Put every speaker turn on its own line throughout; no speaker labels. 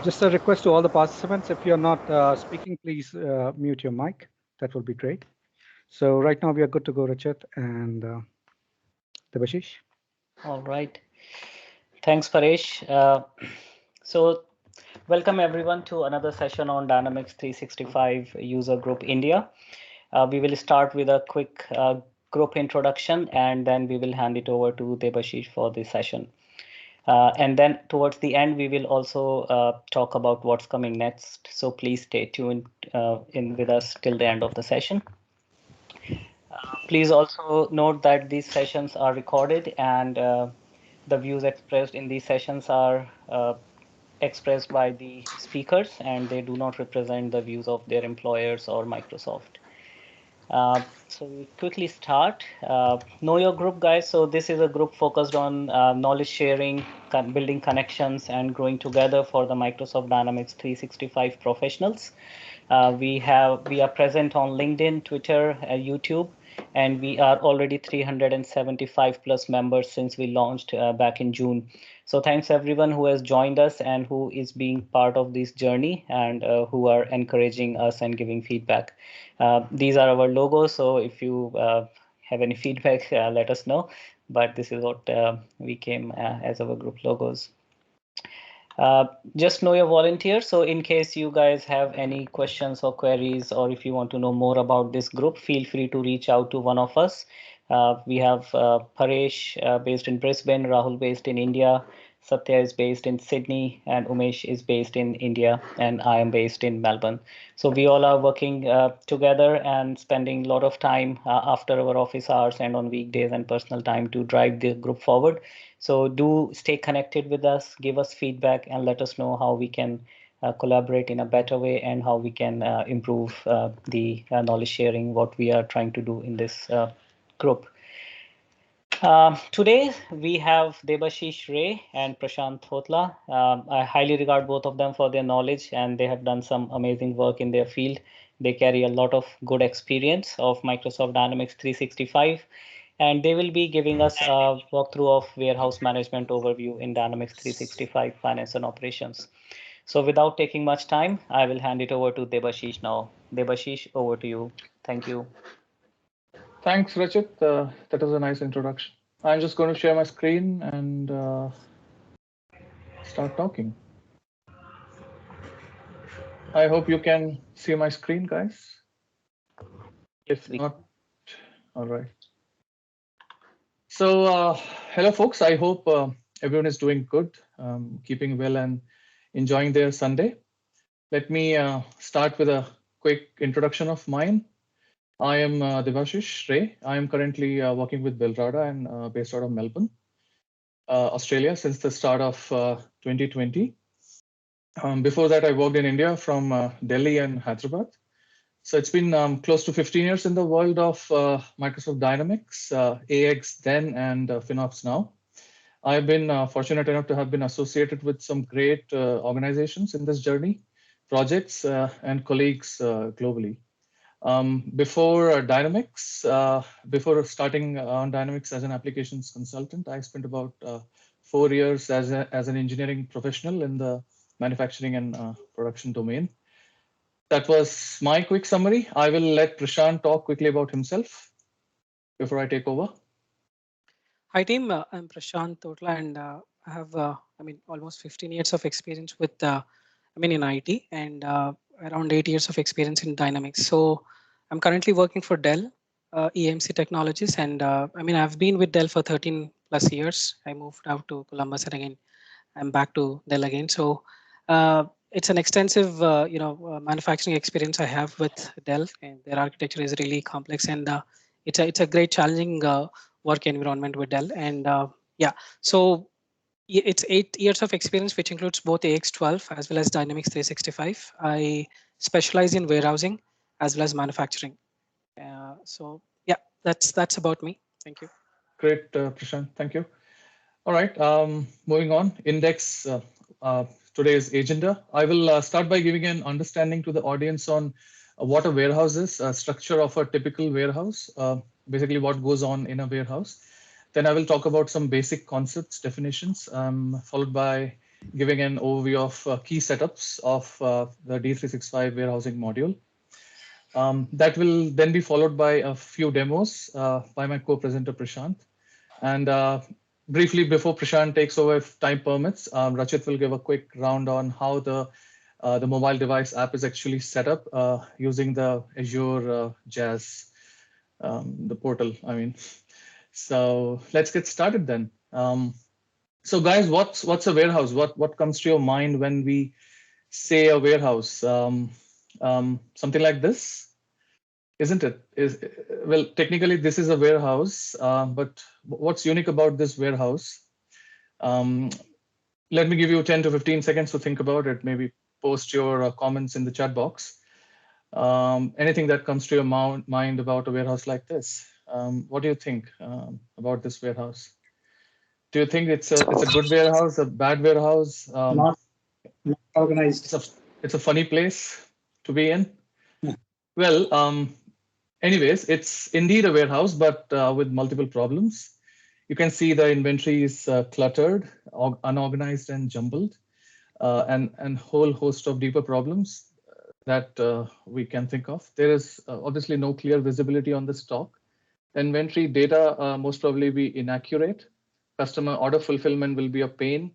Just a request to all the participants, if you're not speaking, please mute your mic. That would be great. So right now we are good to go, Richard and Debashish.
All right. Thanks, Paresh. So welcome everyone to another session on Dynamics 365 User Group India. We will start with a quick group introduction, and then we will hand it over to Debashish for the session. And then towards the end, we will also talk about what's coming next. So please stay tuned in with us till the end of the session. Please also note that these sessions are recorded, and the views expressed in these sessions are expressed by the speakers, and they do not represent the views of their employers or Microsoft. So we quickly start. Know your group, guys. So this is a group focused on knowledge sharing, building connections, and growing together for the Microsoft Dynamics 365 professionals. We are present on LinkedIn, Twitter, YouTube, and we are already 375 plus members since we launched back in June. So thanks everyone who has joined us and who is being part of this journey, and who are encouraging us and giving feedback. These are our logos, so if you have any feedback, let us know. But this is what we came as our group logos. Just know your volunteer. So in case you guys have any questions or queries, or if you want to know more about this group, feel free to reach out to one of us. We have Paresh based in Brisbane, Rahul based in India, Satya is based in Sydney, and Umesh is based in India, and I am based in Melbourne. So we all are working together and spending a lot of time after our office hours and on weekdays and personal time to drive the group forward. So do stay connected with us, give us feedback, and let us know how we can collaborate in a better way, and how we can improve the knowledge sharing, what we are trying to do in this group. Today we have Debashish Ray and Prashant Thotla. I highly regard both of them for their knowledge, and they have done some amazing work in their field. They carry a lot of good experience of Microsoft Dynamics 365, and they will be giving us a walkthrough of warehouse management overview in Dynamics 365 Finance and Operations. So without taking much time, I will hand it over to Debashish now. Debashish, over to you. Thank you.
Thanks, Rachit. That was a nice introduction. I'm just going to share my screen and start talking. I hope you can see my screen, guys. If not, all right. So, hello, folks. I hope everyone is doing good, keeping well, and enjoying their Sunday. Let me start with a quick introduction of mine. I am Debashish Ray. I am currently working with Belrada and based out of Melbourne, Australia, since the start of 2020. Before that, I worked in India from Delhi and Hyderabad. So it's been close to 15 years in the world of Microsoft Dynamics, AX then, and FinOps now. I've been fortunate enough to have been associated with some great organizations in this journey, projects and colleagues globally. Before Dynamics, before starting on Dynamics as an applications consultant, I spent about 4 years as an engineering professional in the manufacturing and production domain. That was my quick summary. I will let Prashant talk quickly about himself before I take over.
Hi team, I'm Prashant Thotla, and I have almost 15 years of experience with in IT, and around 8 years of experience in Dynamics. So I'm currently working for Dell EMC Technologies, and I've been with Dell for 13 plus years. I moved out to Columbus, and again I'm back to Dell again. So it's an extensive manufacturing experience I have with Dell, and their architecture is really complex, and it's a great challenging work environment with Dell. And so it's 8 years of experience, which includes both AX12 as well as Dynamics 365. I specialize in warehousing as well as manufacturing. So yeah, that's about me. Thank you.
Great, Prashant. Thank you. All right, moving on. Index today's agenda. I will start by giving an understanding to the audience on what a warehouse is, structure of a typical warehouse, basically what goes on in a warehouse. Then I will talk about some basic concepts, definitions, followed by giving an overview of key setups of the D365 warehousing module. That will then be followed by a few demos by my co-presenter Prashant. And briefly, before Prashant takes over, if time permits, Rachit will give a quick round on how the mobile device app is actually set up using the Azure Jazz, the portal, I mean. So let's get started then. So guys, what's a warehouse? What comes to your mind when we say a warehouse? Something like this, isn't it? Well, technically this is a warehouse, but what's unique about this warehouse? Let me give you 10 to 15 seconds to think about it. Maybe post your comments in the chat box. Anything that comes to your mind about a warehouse like this? What do you think about this warehouse? Do you think it's a good warehouse, a bad warehouse?
Not organized.
It's a funny place to be in.
Yeah.
Well, anyways, it's indeed a warehouse, but with multiple problems. You can see the inventory is cluttered, unorganized, and jumbled, and whole host of deeper problems that we can think of. There is obviously no clear visibility on the stock. Inventory data most probably be inaccurate. Customer order fulfillment will be a pain,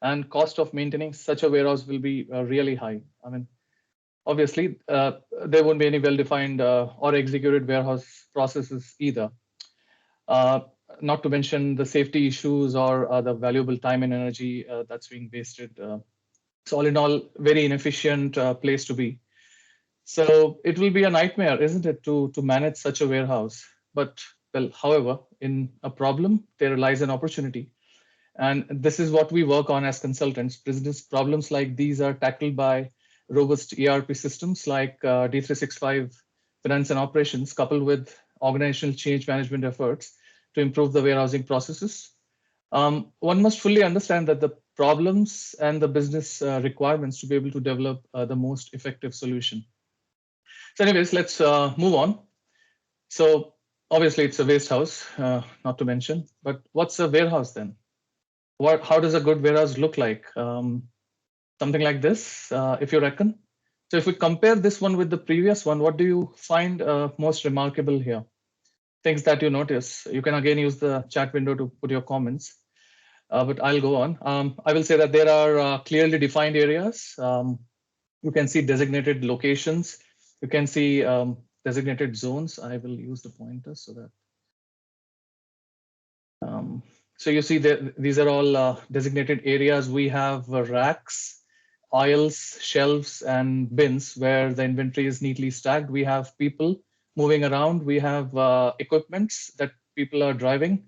and cost of maintaining such a warehouse will be really high. I mean, obviously, there won't be any well-defined or executed warehouse processes either. Not to mention the safety issues or the valuable time and energy that's being wasted. So all in all, very inefficient place to be. So it will be a nightmare, isn't it, to manage such a warehouse? But well, however, in a problem, there lies an opportunity. And this is what we work on as consultants. Business problems like these are tackled by robust ERP systems like D365 Finance and Operations, coupled with organizational change management efforts to improve the warehousing processes. One must fully understand that the problems and the business requirements to be able to develop the most effective solution. So anyways, let's move on. So obviously it's a waste house, not to mention, but what's a warehouse then? How does a good warehouse look like? Something like this, if you reckon. So if we compare this one with the previous one, what do you find most remarkable here? Things that you notice. You can again use the chat window to put your comments, but I'll go on. I will say that there are clearly defined areas. You can see designated locations. You can see designated zones. I will use the pointer so that. So you see that these are all designated areas. We have racks, aisles, shelves, and bins where the inventory is neatly stacked. We have people moving around. We have equipments that people are driving.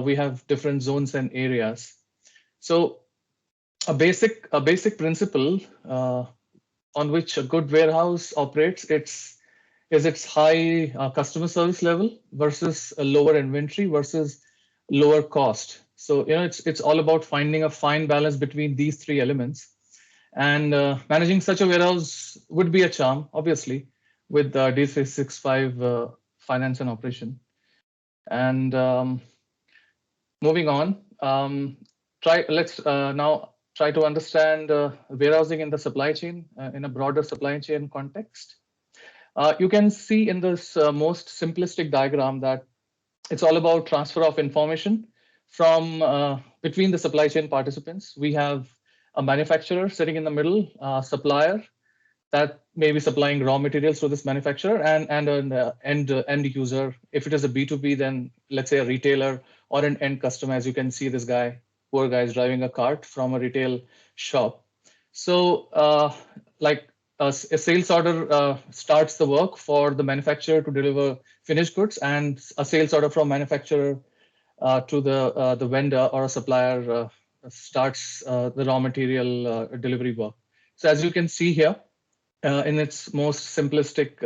We have different zones and areas. So a basic principle on which a good warehouse operates, is its high customer service level versus a lower inventory versus lower cost. So it's all about finding a fine balance between these three elements, and managing such a warehouse would be a charm, obviously, with D365 finance and operation. And moving on, let's now try to understand warehousing in the supply chain in a broader supply chain context. You can see in this most simplistic diagram that it's all about transfer of information from between the supply chain participants. We have a manufacturer sitting in the middle, supplier that may be supplying raw materials to this manufacturer, and an end user. If it is a B2B, then let's say a retailer or an end customer. As you can see, this guy, poor guy, is driving a cart from a retail shop. So like a sales order starts the work for the manufacturer to deliver finished goods, and a sales order from manufacturer to the vendor or a supplier starts the raw material delivery work. So as you can see here, in its most simplistic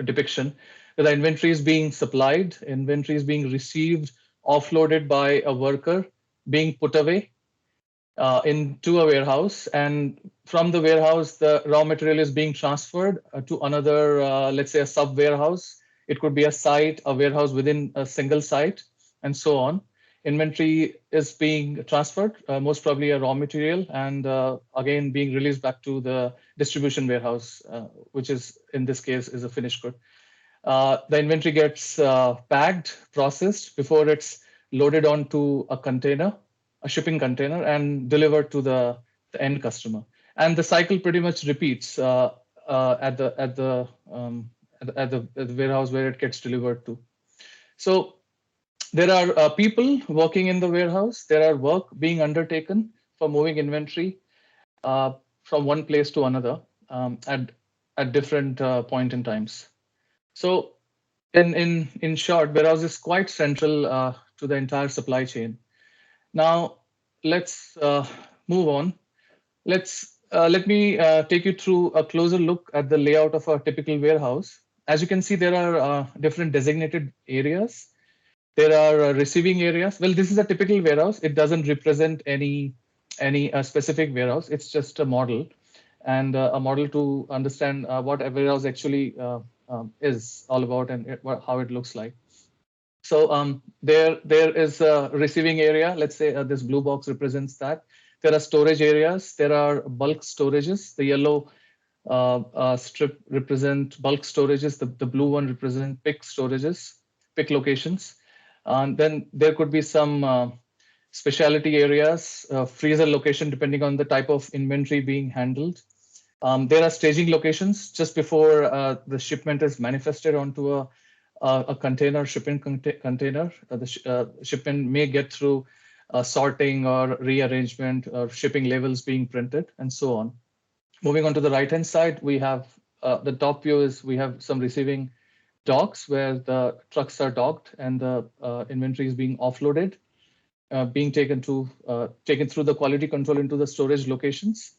depiction, the inventory is being supplied, inventory is being received, offloaded by a worker, being put away into a warehouse, and from the warehouse, the raw material is being transferred to another, let's say a sub warehouse. It could be a site, a warehouse within a single site, and so on. inventory is being transferred, most probably a raw material, and again being released back to the distribution warehouse, which is in this case is a finished good. The inventory gets packed, processed before it's loaded onto a container, a shipping container, and delivered to the end customer. And the cycle pretty much repeats at the warehouse where it gets delivered to. So there are people working in the warehouse. There are work being undertaken for moving inventory from one place to another at different point in times. So in short, warehouse is quite central to the entire supply chain. Now let's move on. Let me take you through a closer look at the layout of a typical warehouse. As you can see, there are different designated areas. There are receiving areas. Well, this is a typical warehouse. It doesn't represent any specific warehouse. It's just a model, and a model to understand what a warehouse actually is all about and how it looks like. So there is a receiving area. Let's say this blue box represents that. There are storage areas. There are bulk storages. The yellow strip represent bulk storages. The blue one represent pick storages, pick locations. And then there could be some specialty areas, freezer location, depending on the type of inventory being handled. There are staging locations just before the shipment is manifested onto a container, shipping container. The shipment may get through sorting or rearrangement or shipping labels being printed and so on. Moving on to the right-hand side, we have the top view is we have some receiving docks where the trucks are docked and the inventory is being offloaded, being taken through the quality control into the storage locations.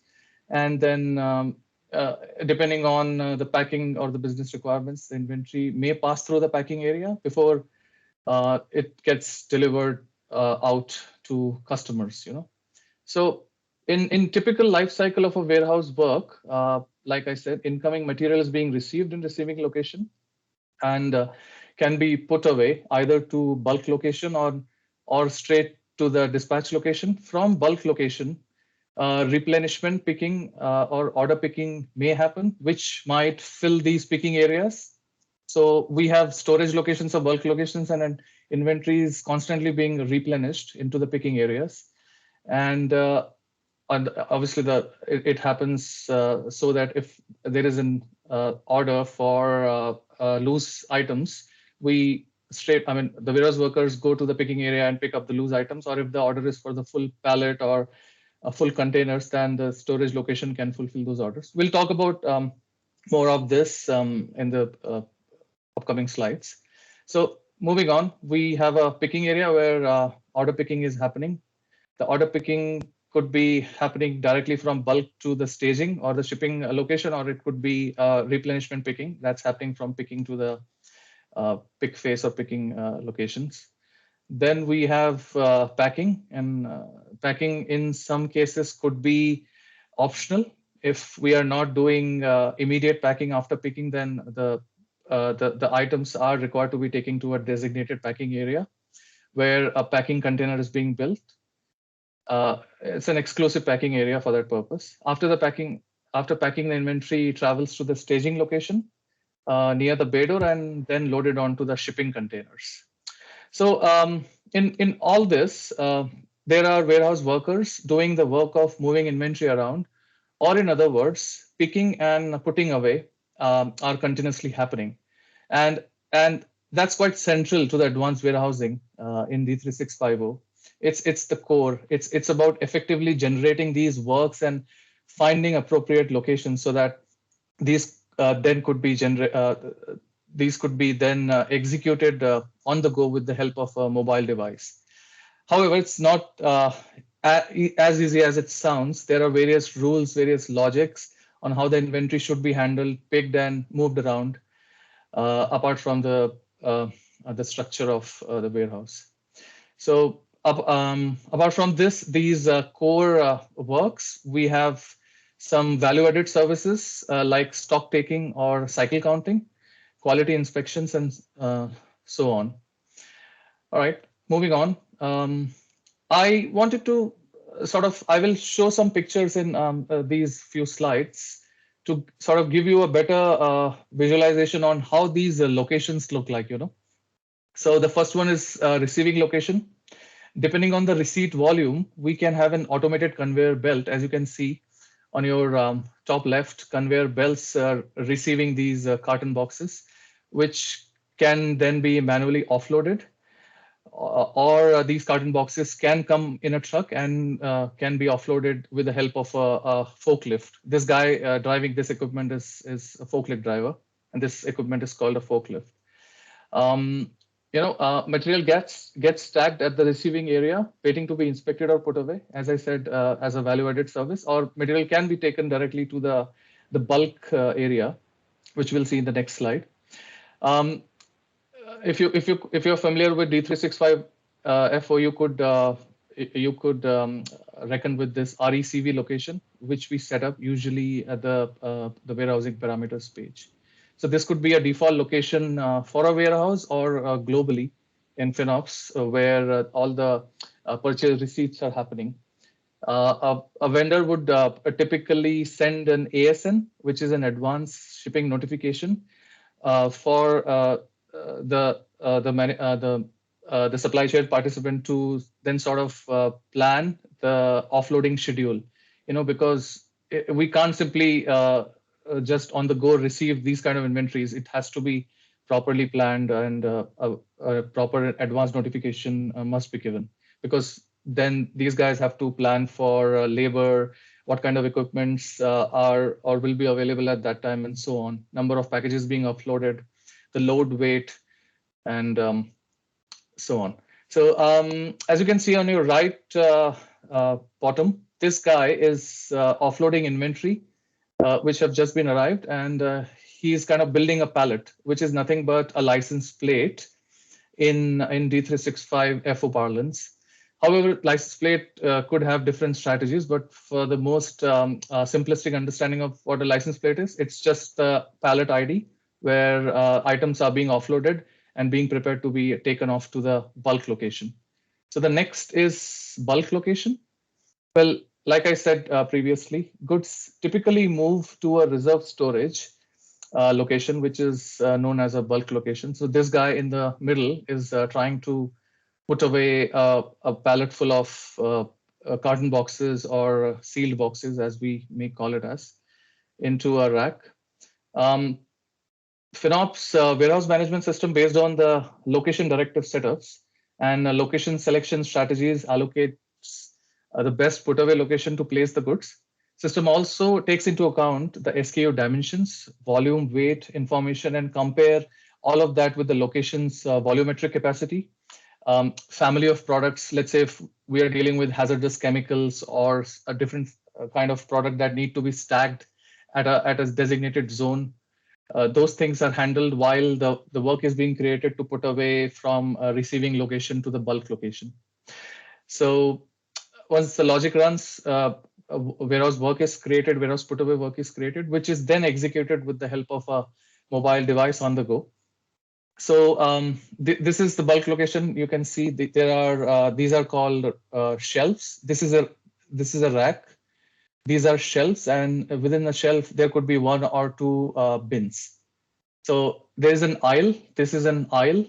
And then depending on the packing or the business requirements, the inventory may pass through the packing area before it gets delivered out to customers. So in typical life cycle of a warehouse work, like I said, incoming material is being received in receiving location and can be put away either to bulk location or straight to the dispatch location. From bulk location, replenishment picking or order picking may happen, which might fill these picking areas. So we have storage locations or bulk locations, and inventory is constantly being replenished into the picking areas. And obviously, it happens so that if there is an order for loose items, the warehouse workers go to the picking area and pick up the loose items. Or if the order is for the full pallet or full containers, then the storage location can fulfill those orders. We'll talk about more of this in the upcoming slides. So moving on, we have a picking area where order picking is happening. The order picking could be happening directly from bulk to the staging or the shipping location, or it could be replenishment picking that's happening from picking to the pick face or picking locations. Then we have packing, and packing in some cases could be optional. If we are not doing immediate packing after picking, then the items are required to be taken to a designated packing area where a packing container is being built. It's an exclusive packing area for that purpose. After packing, the inventory travels to the staging location near the bay door and then loaded onto the shipping containers. So in all this, there are warehouse workers doing the work of moving inventory around, or in other words, picking and putting away are continuously happening. And that's quite central to the advanced warehousing in D3650. It's the core. It's about effectively generating these works and finding appropriate locations so that these then could be executed on the go with the help of a mobile device. However, it's not as easy as it sounds. There are various rules, various logics on how the inventory should be handled, picked, and moved around, apart from the structure of the warehouse. So apart from these core works, we have some value-added services like stock taking or cycle counting, quality inspections, and so on. All right, moving on. I wanted to I will show some pictures in these few slides to sort of give you a better visualization on how these locations look like, So the first one is receiving location. Depending on the receipt volume, we can have an automated conveyor belt. As you can see on your top left, conveyor belts are receiving these carton boxes, which can then be manually offloaded, or these carton boxes can come in a truck and can be offloaded with the help of a forklift. This guy driving this equipment is a forklift driver, and this equipment is called a forklift. Material gets stacked at the receiving area, waiting to be inspected or put away. As I said, as a value-added service, or material can be taken directly to the bulk area, which we'll see in the next slide. If you're familiar with D365 FO, you could reckon with this RECV location, which we set up usually at the warehousing parameters page. So this could be a default location for a warehouse, or globally in FinOps, where all the purchase receipts are happening. A vendor would typically send an ASN, which is an advance shipping notification, for the supply chain participant to then sort of plan the offloading schedule. Because we can't simply just on the go receive these kind of inventories. It has to be properly planned, and a proper advance notification must be given, because then these guys have to plan for labor, what kind of equipments are or will be available at that time, and so on. Number of packages being uploaded, the load weight, and so on. So as you can see on your right bottom, this guy is offloading inventory, which have just been arrived, and he's kind of building a pallet, which is nothing but a license plate in D365 FO parlance. However, license plate could have different strategies, but for the most simplistic understanding of what a license plate is, it's just the pallet ID where items are being offloaded and being prepared to be taken off to the bulk location. So the next is bulk location. Well, like I said previously, goods typically move to a reserve storage location, which is known as a bulk location. So this guy in the middle is trying to put away a pallet full of carton boxes, or sealed boxes, as we may call it as, into a rack. FinOps warehouse management system, based on the location directive setups and location selection strategies, allocates the best put away location to place the goods. System also takes into account the SKU dimensions, volume, weight information, and compare all of that with the location's volumetric capacity. Family of products, let's say if we are dealing with hazardous chemicals or a different kind of product that need to be stacked at a designated zone, those things are handled while the work is being created to put away from a receiving location to the bulk location. So once the logic runs, warehouse work is created, warehouse put away work is created, which is then executed with the help of a mobile device on the go. So this is the bulk location. You can see there are these are called shelves. This is a rack. These are shelves, and within a shelf there could be one or two bins. So there is an aisle. This is an aisle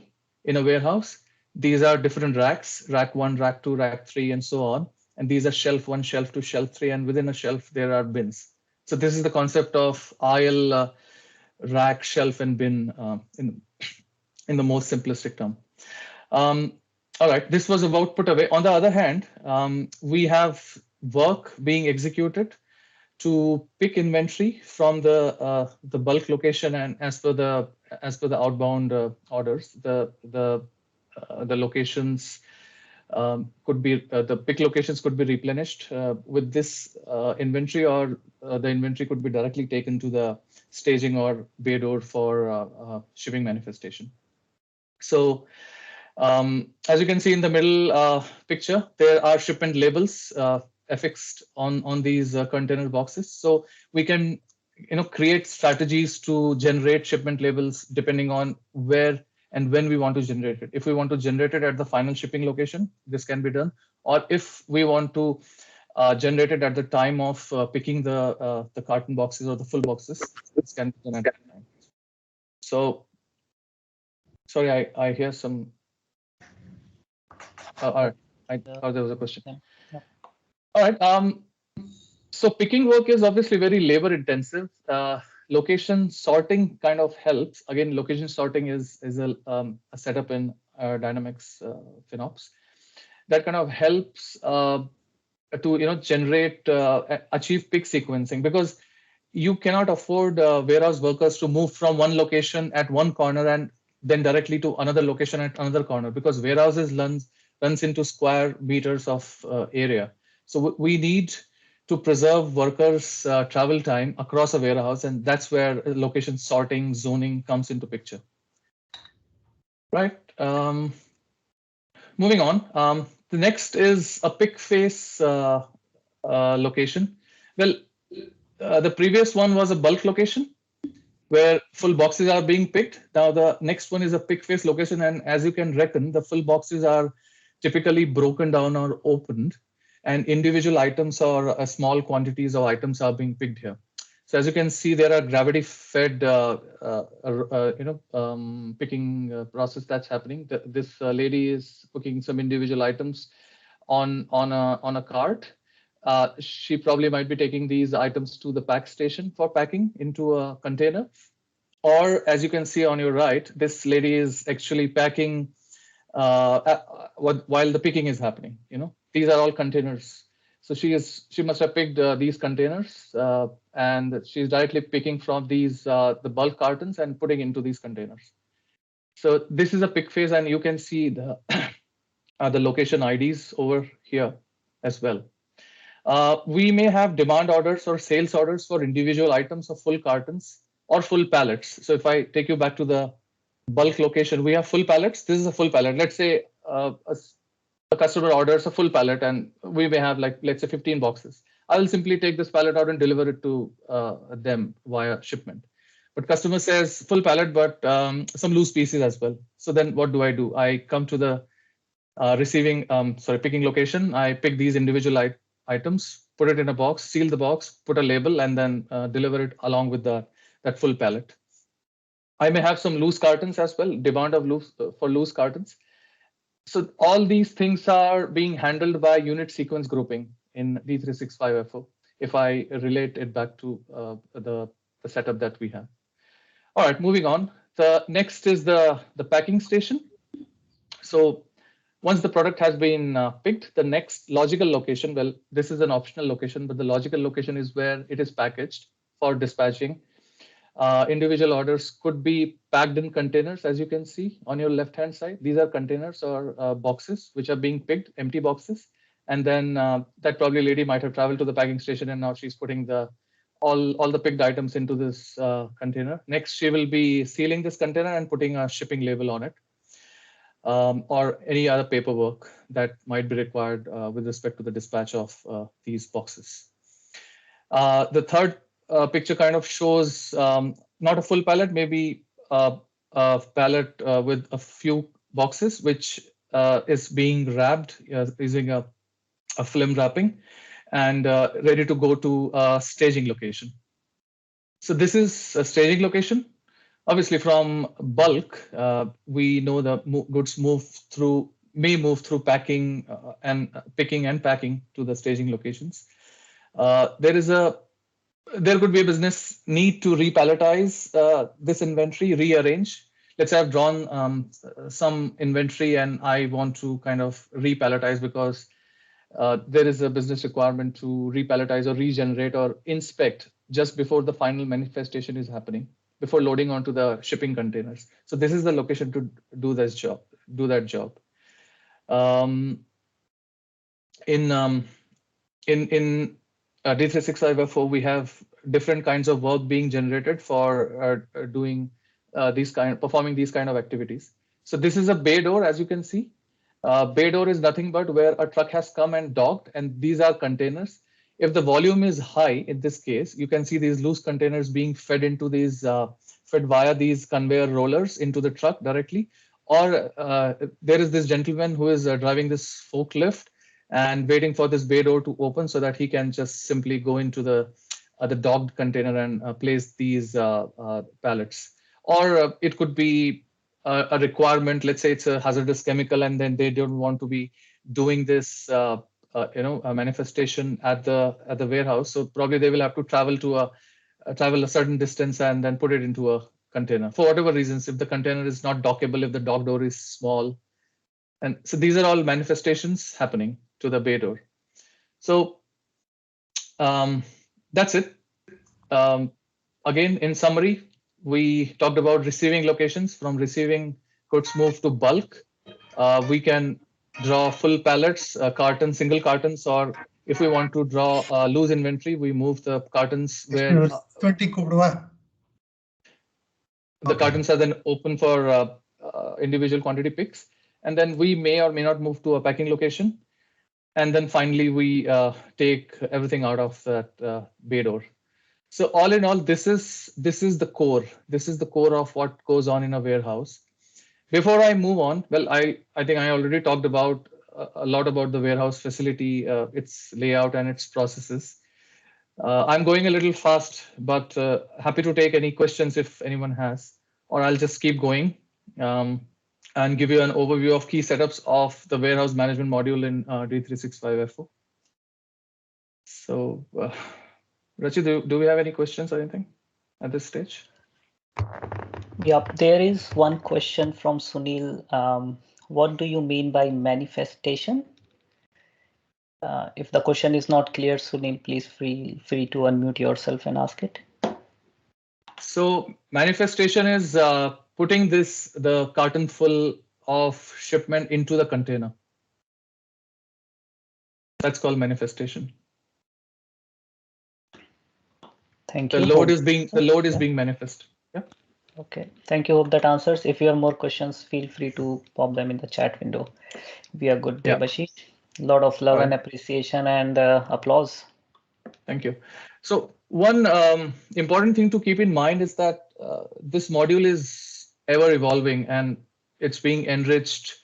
in a warehouse. These are different racks: rack 1, rack 2, rack 3, and so on. And these are shelf 1, shelf 2, shelf 3, and within a shelf there are bins. So this is the concept of aisle, rack, shelf, and bin in the most simplistic term. All right, this was about put away. On the other hand, we have work being executed to pick inventory from the bulk location, and as per the outbound orders, the locations could be the pick locations could be replenished with this inventory, or the inventory could be directly taken to the staging or bay door for shipping manifestation. So as you can see in the middle picture, there are shipment labels affixed on these container boxes. So we can create strategies to generate shipment labels depending on where and when we want to generate it. If we want to generate it at the final shipping location, this can be done. Or if we want to generate it at the time of picking the carton boxes or the full boxes, this can be done at that time. So, sorry, I hear some. All right, there was a question.
Yeah.
All right. So picking work is obviously very labor intensive. Location sorting kind of helps. Again, location sorting is a setup in Dynamics FinOps that kind of helps to generate achieve pick sequencing, because you cannot afford warehouse workers to move from one location at one corner and then directly to another location at another corner, because warehouses runs into square meters of area. So we need to preserve workers' travel time across a warehouse, and that's where location sorting, zoning comes into picture. Right. Moving on. The next is a pick face location. Well, the previous one was a bulk location where full boxes are being picked. Now the next one is a pick face location, and as you can reckon, the full boxes are typically broken down or opened, and individual items or small quantities of items are being picked here. So as you can see, there are gravity-fed, picking process that's happening. This lady is picking some individual items on a cart. She probably might be taking these items to the pack station for packing into a container. Or as you can see on your right, this lady is actually packing while the picking is happening. These are all containers. So she must have picked these containers, and she's directly picking from these the bulk cartons and putting into these containers. So this is a pick phase, and you can see the the location IDs over here as well. We may have demand orders or sales orders for individual items of full cartons or full pallets. So if I take you back to the bulk location, we have full pallets. This is a full pallet. Let's say a customer orders a full pallet, and we may have, like, let's say 15 boxes. I will simply take this pallet out and deliver it to them via shipment. But customer says full pallet, but some loose pieces as well. So then what do? I come to the picking location. I pick these individual items, put it in a box, seal the box, put a label, and then deliver it along with that full pallet. I may have some loose cartons as well, demand of loose cartons. So all these things are being handled by unit sequence grouping in D365FO, if I relate it back to the setup that we have. All right, moving on. The next is the packing station. So once the product has been picked, the next logical location, well, this is an optional location, but the logical location is where it is packaged for dispatching. Individual orders could be packed in containers, as you can see on your left-hand side. These are containers or boxes which are being picked, empty boxes. And then that probably lady might have traveled to the packing station, and now she's putting all the picked items into this container. Next, she will be sealing this container and putting a shipping label on it, or any other paperwork that might be required with respect to the dispatch of these boxes. The third picture kind of shows not a full pallet, maybe a pallet with a few boxes, which is being wrapped using a film wrapping and ready to go to a staging location. So this is a staging location. Obviously, from bulk, we know the goods may move through packing and picking and packing to the staging locations. There could be a business need to repalletize this inventory, rearrange. Let's say I've drawn some inventory and I want to kind of repalletize because there is a business requirement to repalletize or regenerate or inspect just before the final manifestation is happening, before loading onto the shipping containers. So this is the location to do that job. In D365F4, we have different kinds of work being generated for doing performing these kind of activities. So this is a bay door, as you can see. Bay door is nothing but where a truck has come and docked, and these are containers. If the volume is high, in this case, you can see these loose containers being fed into these, fed via these conveyor rollers into the truck directly, or there is this gentleman who is driving this forklift and waiting for this bay door to open so that he can just simply go into the docked container and place these pallets. Or it could be a requirement. Let's say it's a hazardous chemical, and then they don't want to be doing this, a manifestation at the warehouse. So probably they will have to travel a certain distance and then put it into a container for whatever reasons. If the container is not dockable, if the dock door is small, and so these are all manifestations happening to the bay door. So that's it. Again, in summary, we talked about receiving locations. From receiving, goods move to bulk. We can draw full pallets, cartons, single cartons, or if we want to draw loose inventory, we move the cartons where the cartons are then open for individual quantity picks. And then we may or may not move to a packing location. And then finally, we take everything out of that bay door. So all in all, this is the core. This is the core of what goes on in a warehouse. Before I move on, well, I think I already talked about a lot about the warehouse facility, its layout and its processes. I'm going a little fast, but happy to take any questions if anyone has, or I'll just keep going and give you an overview of key setups of the warehouse management module in D365F4. So, Rachi, do we have any questions or anything at this stage?
Yep, there is one question from Sunil. What do you mean by manifestation? If the question is not clear, Sunil, please feel free to unmute yourself and ask it.
So manifestation is putting the carton full of shipment into the container. That's called manifestation.
Thank you.
The load is being manifest. Yeah.
Okay. Thank you. Hope that answers. If you have more questions, feel free to pop them in the chat window. We are good, Debashish. A lot of love and appreciation and applause.
Thank you. So one important thing to keep in mind is that this module is ever evolving and it's being enriched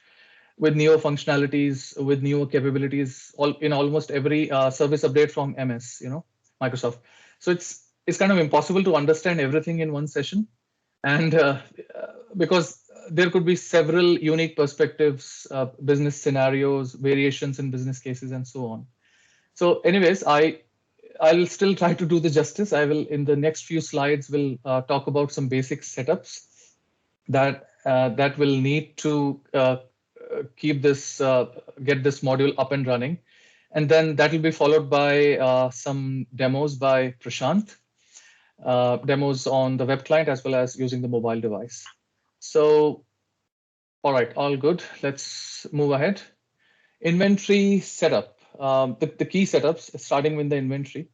with newer functionalities, with newer capabilities, in almost every service update from MS, Microsoft. So it's kind of impossible to understand everything in one session, and because there could be several unique perspectives, business scenarios, variations in business cases, and so on. So, anyways, I'll still try to do the justice. I will, in the next few slides, will talk about some basic setups that will need to keep this, get this module up and running. And then that will be followed by some demos by Prashant, demos on the web client as well as using the mobile device. So, all right, all good. Let's move ahead. Inventory setup. The key setups, starting with the inventory.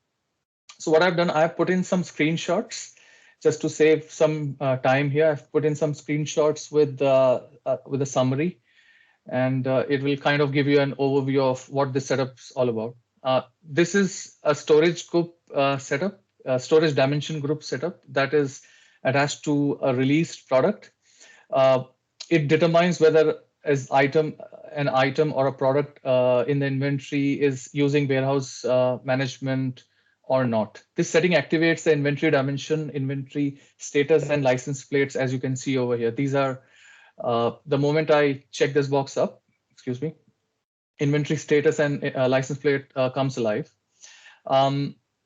So what I've done, I've put in some screenshots just to save some time here. I've put in some screenshots with a summary, and it will kind of give you an overview of what this setup's all about. This is a storage group setup, storage dimension group setup that is attached to a released product. It determines whether an item or a product in the inventory is using warehouse management or not. This setting activates the inventory dimension, inventory status, and license plates, as you can see over here. These are the moment I check this box up, excuse me, inventory status and license plate comes alive.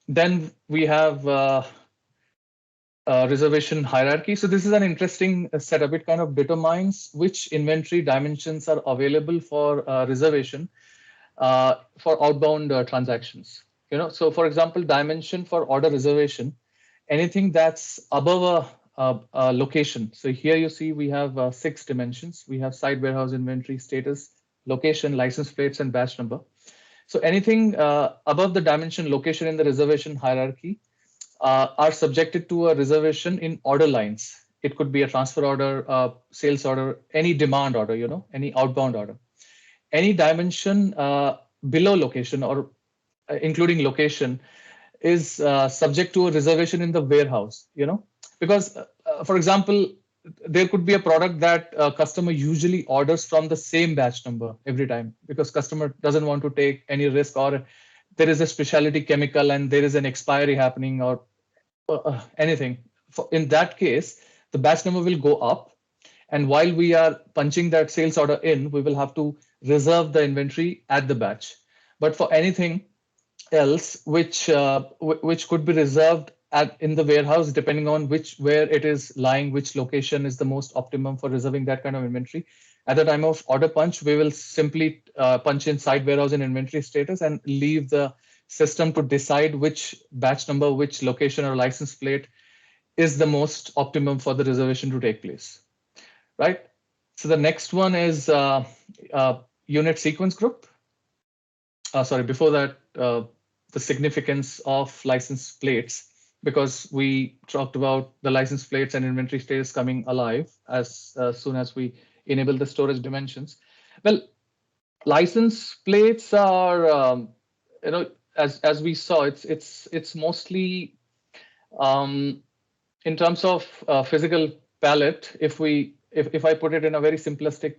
Then we have reservation hierarchy. So this is an interesting setup. It kind of determines which inventory dimensions are available for reservation for outbound transactions. So for example, dimension for order reservation, anything that's above a location. So here you see we have 6 dimensions. We have site warehouse inventory status, location, license plates, and batch number. So anything above the dimension location in the reservation hierarchy are subjected to a reservation in order lines. It could be a transfer order, sales order, any demand order, any outbound order. Any dimension below location or including location is subject to a reservation in the warehouse, because for example, there could be a product that a customer usually orders from the same batch number every time because customer doesn't want to take any risk, or there is a specialty chemical and there is an expiry happening, or anything. In that case, the batch number will go up. And while we are punching that sales order in, we will have to reserve the inventory at the batch. But for anything else, which could be reserved in the warehouse, depending on where it is lying, which location is the most optimum for reserving that kind of inventory. At the time of order punch, we will simply punch in site warehouse and inventory status and leave the system to decide which batch number, which location or license plate is the most optimum for the reservation to take place, right? So the next one is unit sequence group. Sorry, before that, the significance of license plates, because we talked about the license plates and inventory status coming alive as soon as we enable the storage dimensions. Well, license plates are, as we saw, it's mostly in terms of physical palette. If I put it in a very simplistic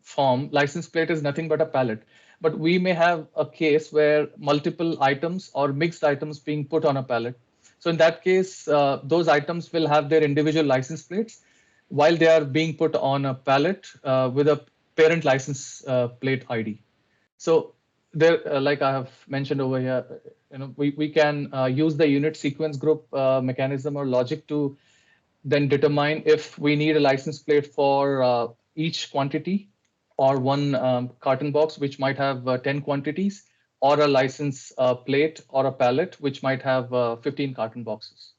form, license plate is nothing but a palette. But we may have a case where multiple items or mixed items being put on a pallet. So in that case, those items will have their individual license plates while they are being put on a pallet with a parent license plate ID. So there, like I have mentioned over here, we can use the unit sequence group mechanism or logic to then determine if we need a license plate for each quantity, or one carton box which might have 10 quantities, or a license plate or a pallet which might have 15 carton boxes.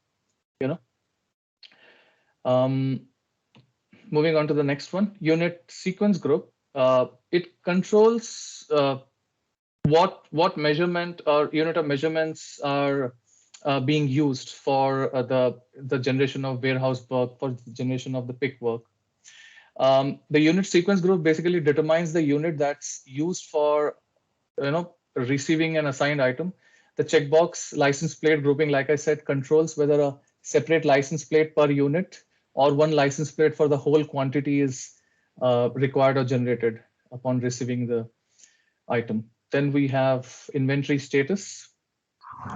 Moving on to the next one, unit sequence group. It controls what measurement or unit of measurements are being used for the generation of warehouse work, for the generation of the pick work. The unit sequence group basically determines the unit that's used for receiving an assigned item. The checkbox license plate grouping, like I said, controls whether a separate license plate per unit or one license plate for the whole quantity is required or generated upon receiving the item. Then we have inventory status.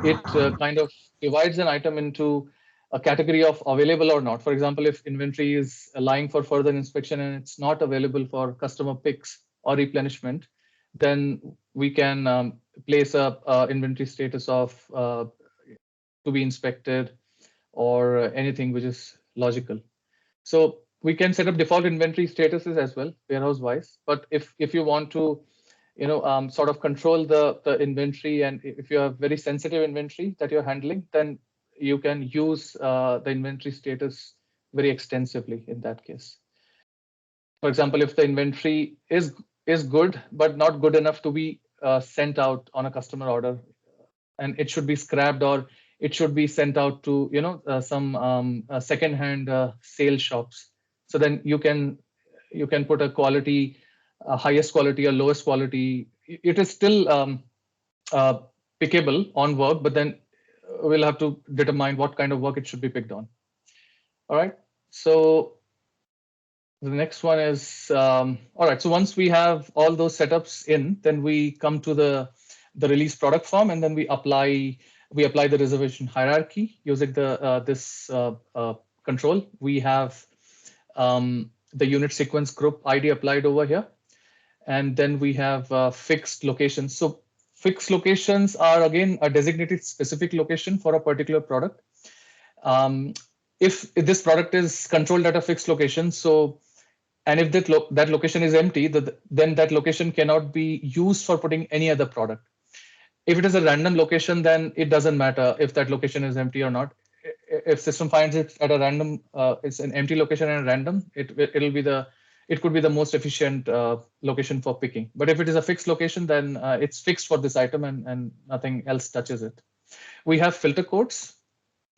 It kind of divides an item into a category of available or not. For example, if inventory is lying for further inspection and it's not available for customer picks or replenishment, then we can place a inventory status of to be inspected or anything which is logical. So we can set up default inventory statuses as well, warehouse wise. But if you want to sort of control the inventory, and if you have very sensitive inventory that you're handling, then you can use the inventory status very extensively in that case. For example, if the inventory is good, but not good enough to be sent out on a customer order, and it should be scrapped, or it should be sent out to some second-hand sale shops. So then you can put a quality, highest quality or lowest quality. It is still pickable on work, but then we'll have to determine what kind of work it should be picked on. All right. So the next one is all right. So once we have all those setups in, then we come to the release product form, and then we apply the reservation hierarchy using this control. We have the unit sequence group ID applied over here, and then we have fixed locations. So fixed locations are again a designated specific location for a particular product. If this product is controlled at a fixed location, and if that location is empty, then that location cannot be used for putting any other product. If it is a random location, then it doesn't matter if that location is empty or not. If system finds it at a random, it's an empty location and random, it could be the most efficient location for picking. But if it is a fixed location, then it's fixed for this item, and nothing else touches it. We have filter codes,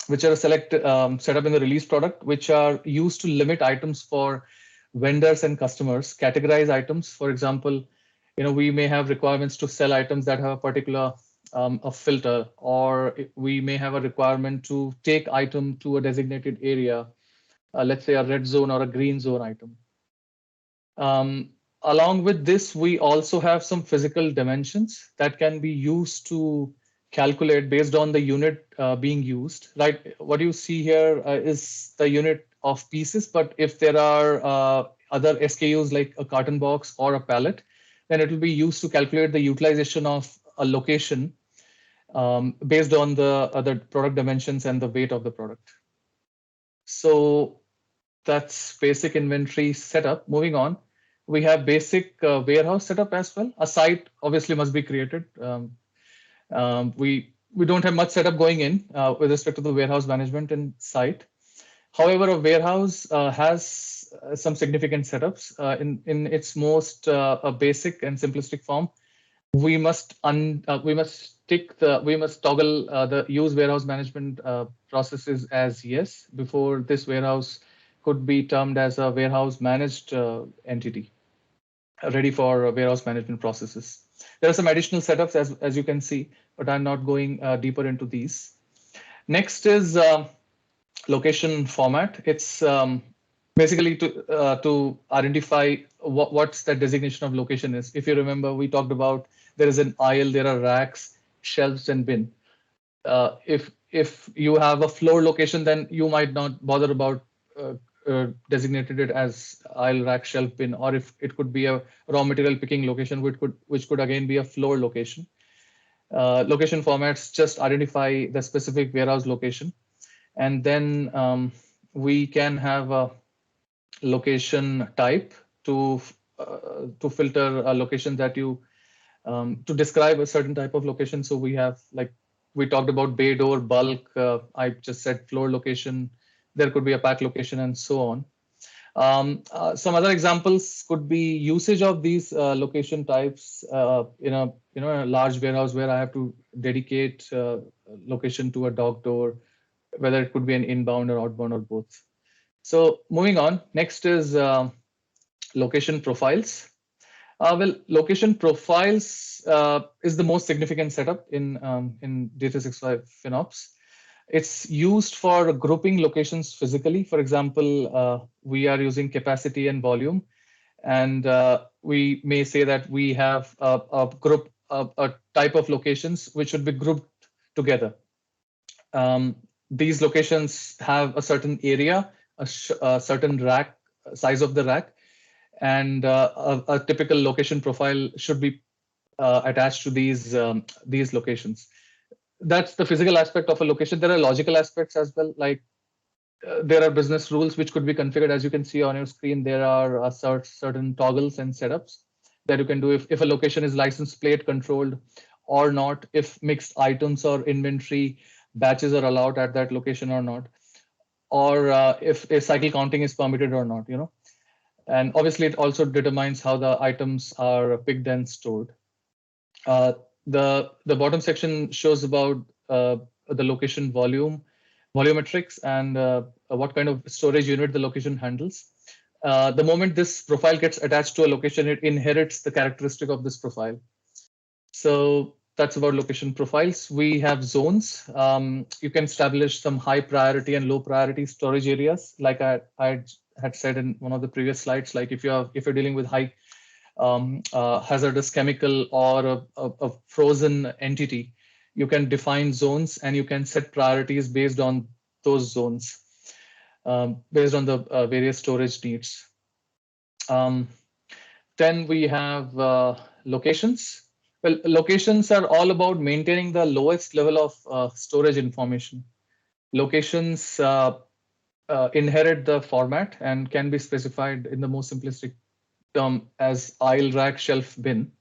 which are set up in the release product, which are used to limit items for vendors and customers, categorize items. For example, we may have requirements to sell items that have a particular a filter, or we may have a requirement to take item to a designated area. let's say a red zone or a green zone item. Along with this, we also have some physical dimensions that can be used to calculate based on the unit being used. Right, what you see here is the unit of pieces, but if there are other SKUs like a carton box or a pallet, then it will be used to calculate the utilization of a location based on the other product dimensions and the weight of the product. So that's basic inventory setup. Moving on, we have basic warehouse setup as well. A site obviously must be created. We don't have much setup going in with respect to the warehouse management and site. However, a warehouse has some significant setups. In its most basic and simplistic form, we must toggle the use warehouse management processes as yes before this warehouse could be termed as a warehouse managed entity ready for warehouse management processes. There are some additional setups as you can see, but I'm not going deeper into these. Next is location format. It's basically to identify what's the designation of location is. If you remember, we talked about there is an aisle, there are racks, shelves, and bin. If you have a floor location, then you might not bother about designated it as aisle, rack, shelf, bin, or if it could be a raw material picking location, which could again be a floor location. Location formats just identify the specific warehouse location, and then we can have a location type to filter a location that you to describe a certain type of location. So we have, like we talked about, bay door, bulk. I just said floor location. There could be a pack location and so on. Some other examples could be usage of these location types in a large warehouse where I have to dedicate location to a dock door, whether it could be an inbound or outbound or both. So moving on, next is location profiles. Well, location profiles is the most significant setup in D365 FinOps. It's used for grouping locations physically. For example, we are using capacity and volume, and we may say that we have a group, a type of locations which should be grouped together. These locations have a certain area, a certain rack, size of the rack, and a typical location profile should be attached to these locations. That's the physical aspect of a location. There are logical aspects as well, like there are business rules which could be configured. As you can see on your screen, there are certain toggles and setups that you can do if a location is license plate controlled or not, if mixed items or inventory batches are allowed at that location or not, or if a cycle counting is permitted or not, And obviously, it also determines how the items are picked and stored. The bottom section shows about the location volumetrics, and what kind of storage unit the location handles. The moment this profile gets attached to a location, it inherits the characteristic of this profile. So that's about location profiles. We have zones. You can establish some high priority and low priority storage areas, like I had said in one of the previous slides. Like if you're dealing with high hazardous chemical or a frozen entity, you can define zones and you can set priorities based on those zones, based on the various storage needs. Then we have locations. Well, locations are all about maintaining the lowest level of storage information. Locations inherit the format and can be specified in the most simplistic term as aisle, rack, shelf, bin.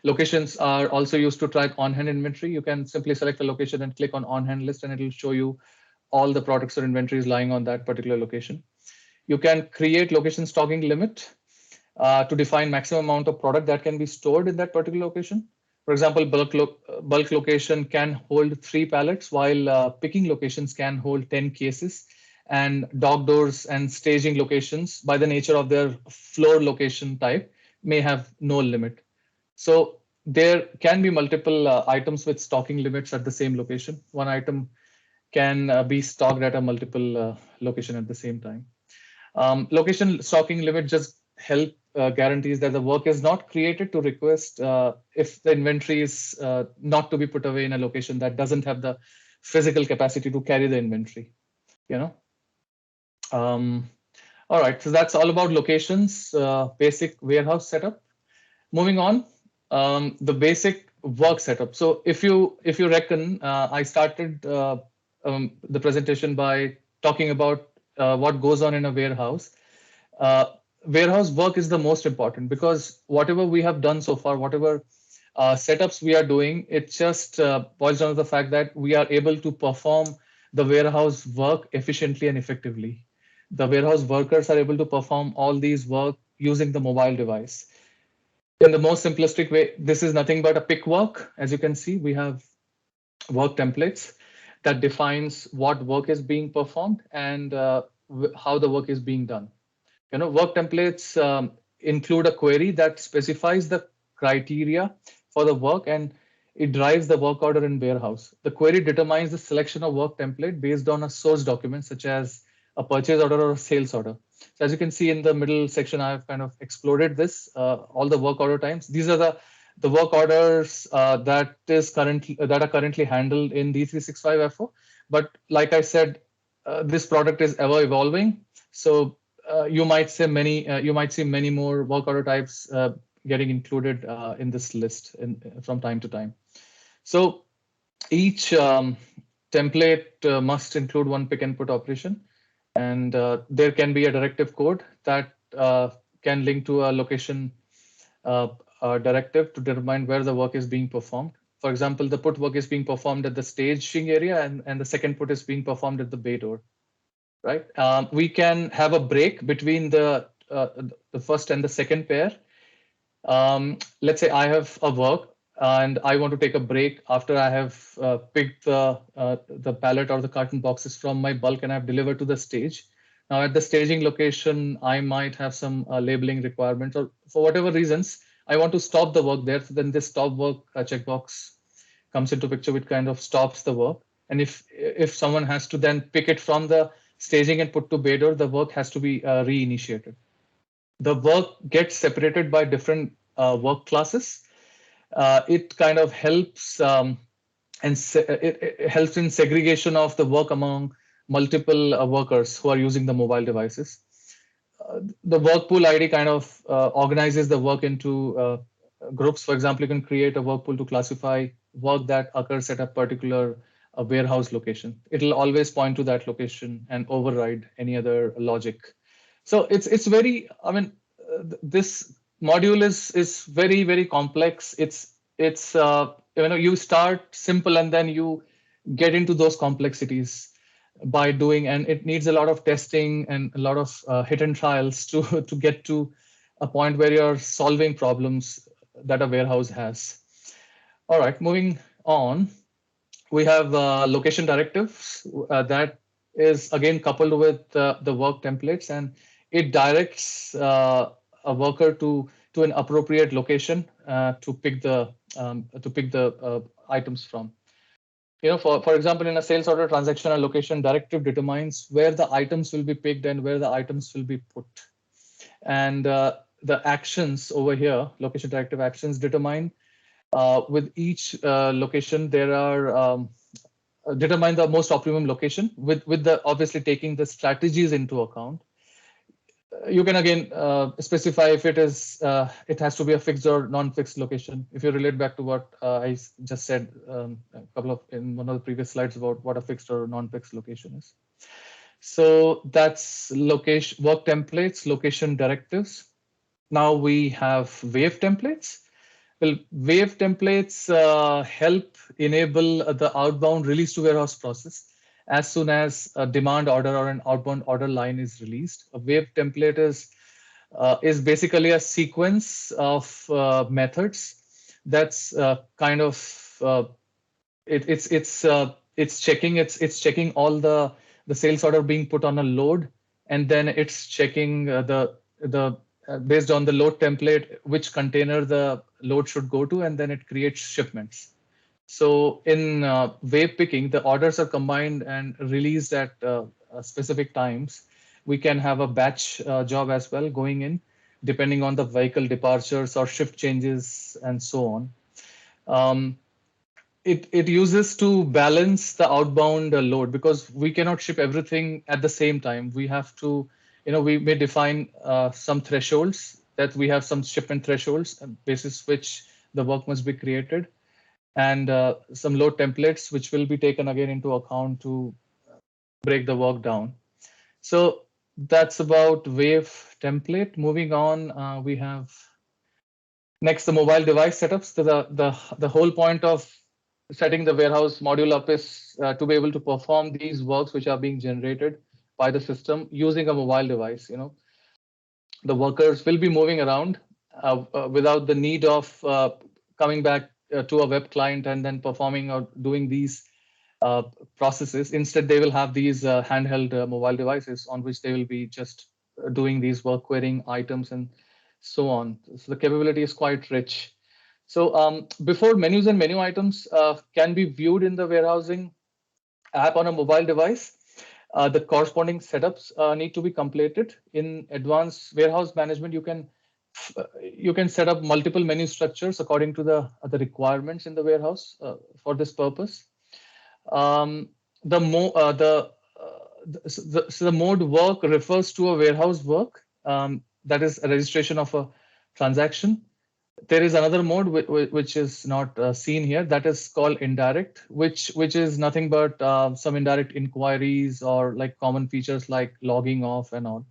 Locations are also used to track on-hand inventory. You can simply select a location and click on on-hand list, and it will show you all the products or inventories lying on that particular location. You can create location stocking limit to define maximum amount of product that can be stored in that particular location. For example, bulk location can hold 3 pallets, while picking locations can hold 10 cases. And dock doors and staging locations, by the nature of their floor location type, may have no limit. So there can be multiple items with stocking limits at the same location. One item can be stocked at a multiple location at the same time. Location stocking limit just help guarantees that the work is not created to request if the inventory is not to be put away in a location that doesn't have the physical capacity to carry the inventory. All right, so that's all about locations, basic warehouse setup. Moving on, the basic work setup. So if you reckon, I started the presentation by talking about what goes on in a warehouse. Warehouse work is the most important because whatever we have done so far, whatever setups we are doing, it just boils down to the fact that we are able to perform the warehouse work efficiently and effectively. The warehouse workers are able to perform all these work using the mobile device. In the most simplistic way, this is nothing but a pick work. As you can see, we have work templates that defines what work is being performed and how the work is being done. Work templates include a query that specifies the criteria for the work and it drives the work order in warehouse. The query determines the selection of work template based on a source document such as a purchase order or a sales order. So as you can see in the middle section, I've kind of exploded this, all the work order types. These are the work orders that are currently handled in D365 FO. But like I said, this product is ever evolving. So you might see many more work order types getting included in this list from time to time. So each template must include one pick and put operation, and there can be a directive code that can link to a location directive to determine where the work is being performed. For example, the put work is being performed at the staging area, and the second put is being performed at the bay door. Right? We can have a break between the first and the second pair. Let's say I have a work and I want to take a break after I have picked the pallet or the carton boxes from my bulk and I've delivered to the stage. Now at the staging location, I might have some labeling requirements, or for whatever reasons, I want to stop the work there. So then this stop work checkbox comes into picture, which kind of stops the work. And if someone has to then pick it from the staging and put to bay door, the work has to be reinitiated. The work gets separated by different work classes. It kind of helps it helps in segregation of the work among multiple workers who are using the mobile devices. The work pool ID kind of organizes the work into groups. For example, you can create a work pool to classify work that occurs at a particular warehouse location. It'll always point to that location and override any other logic. So it's very, I mean, this module is very, very complex. It's you start simple and then you get into those complexities by doing, and it needs a lot of testing and a lot of hit and trials to get to a point where you're solving problems that a warehouse has. All right, moving on, we have location directives that is again coupled with the work templates, and it directs a worker to an appropriate location to pick the items from. For example, in a sales order transaction, a location directive determines where the items will be picked and where the items will be put. And the actions over here, location directive actions, determine with each location, there are determine the most optimum location with the obviously taking the strategies into account. You can again specify if it has to be a fixed or non-fixed location. If you relate back to what I just said in one of the previous slides about what a fixed or non-fixed location is. So that's location work templates, location directives. Now we have wave templates. Well, wave templates help enable the outbound release to warehouse process as soon as a demand order or an outbound order line is released. A wave template is basically a sequence of methods that's kind of it's checking all the sales order being put on a load, and then it's checking the based on the load template which container the load should go to, and then it creates shipments. So in wave picking, the orders are combined and released at specific times. We can have a batch job as well going in, depending on the vehicle departures or shift changes and so on. It uses to balance the outbound load, because we cannot ship everything at the same time. We have to, we may define some thresholds, that we have some shipment thresholds basis which the work must be created, and some load templates which will be taken again into account to break the work down. So that's about wave template. Moving on, we have next the mobile device setups. The whole point of setting the warehouse module up is to be able to perform these works which are being generated by the system using a mobile device. The workers will be moving around without the need of coming back to a web client and then performing or doing these processes. Instead, they will have these handheld mobile devices on which they will be just doing these work querying items and so on. So the capability is quite rich. So before menus and menu items can be viewed in the warehousing app on a mobile device, the corresponding setups need to be completed. In advanced warehouse management, you can set up multiple menu structures according to the requirements in the warehouse for this purpose. The mode work refers to a warehouse work, that is a registration of a transaction. There is another mode which is not seen here, that is called indirect, which is nothing but some indirect inquiries or like common features like logging off and all.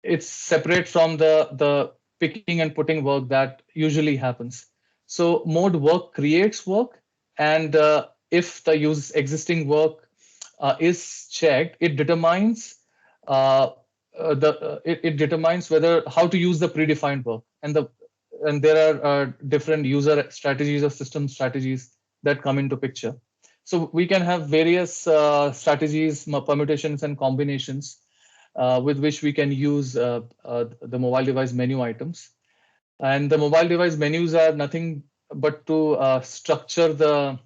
It's separate from the picking and putting work that usually happens. So mode work creates work, and if the existing work is checked, it determines it determines whether how to use the predefined work, and there are different user strategies or system strategies that come into picture. So we can have various strategies, permutations, and combinations with which we can use the mobile device menu items. And the mobile device menus are nothing but to structure the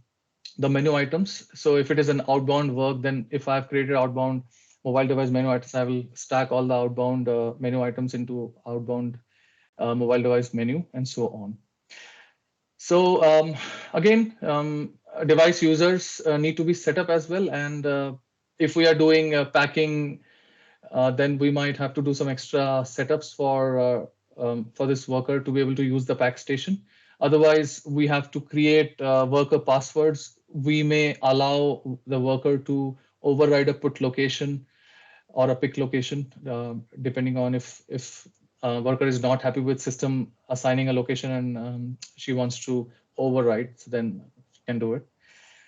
menu items. So if it is an outbound work, then if I've created outbound mobile device menu items, I will stack all the outbound menu items into outbound mobile device menu and so on. So again, device users need to be set up as well. And if we are doing packing, then we might have to do some extra setups for this worker to be able to use the pack station. Otherwise, we have to create worker passwords. We may allow the worker to override a put location or a pick location, depending on if worker is not happy with system assigning a location and she wants to override, so then she can do it.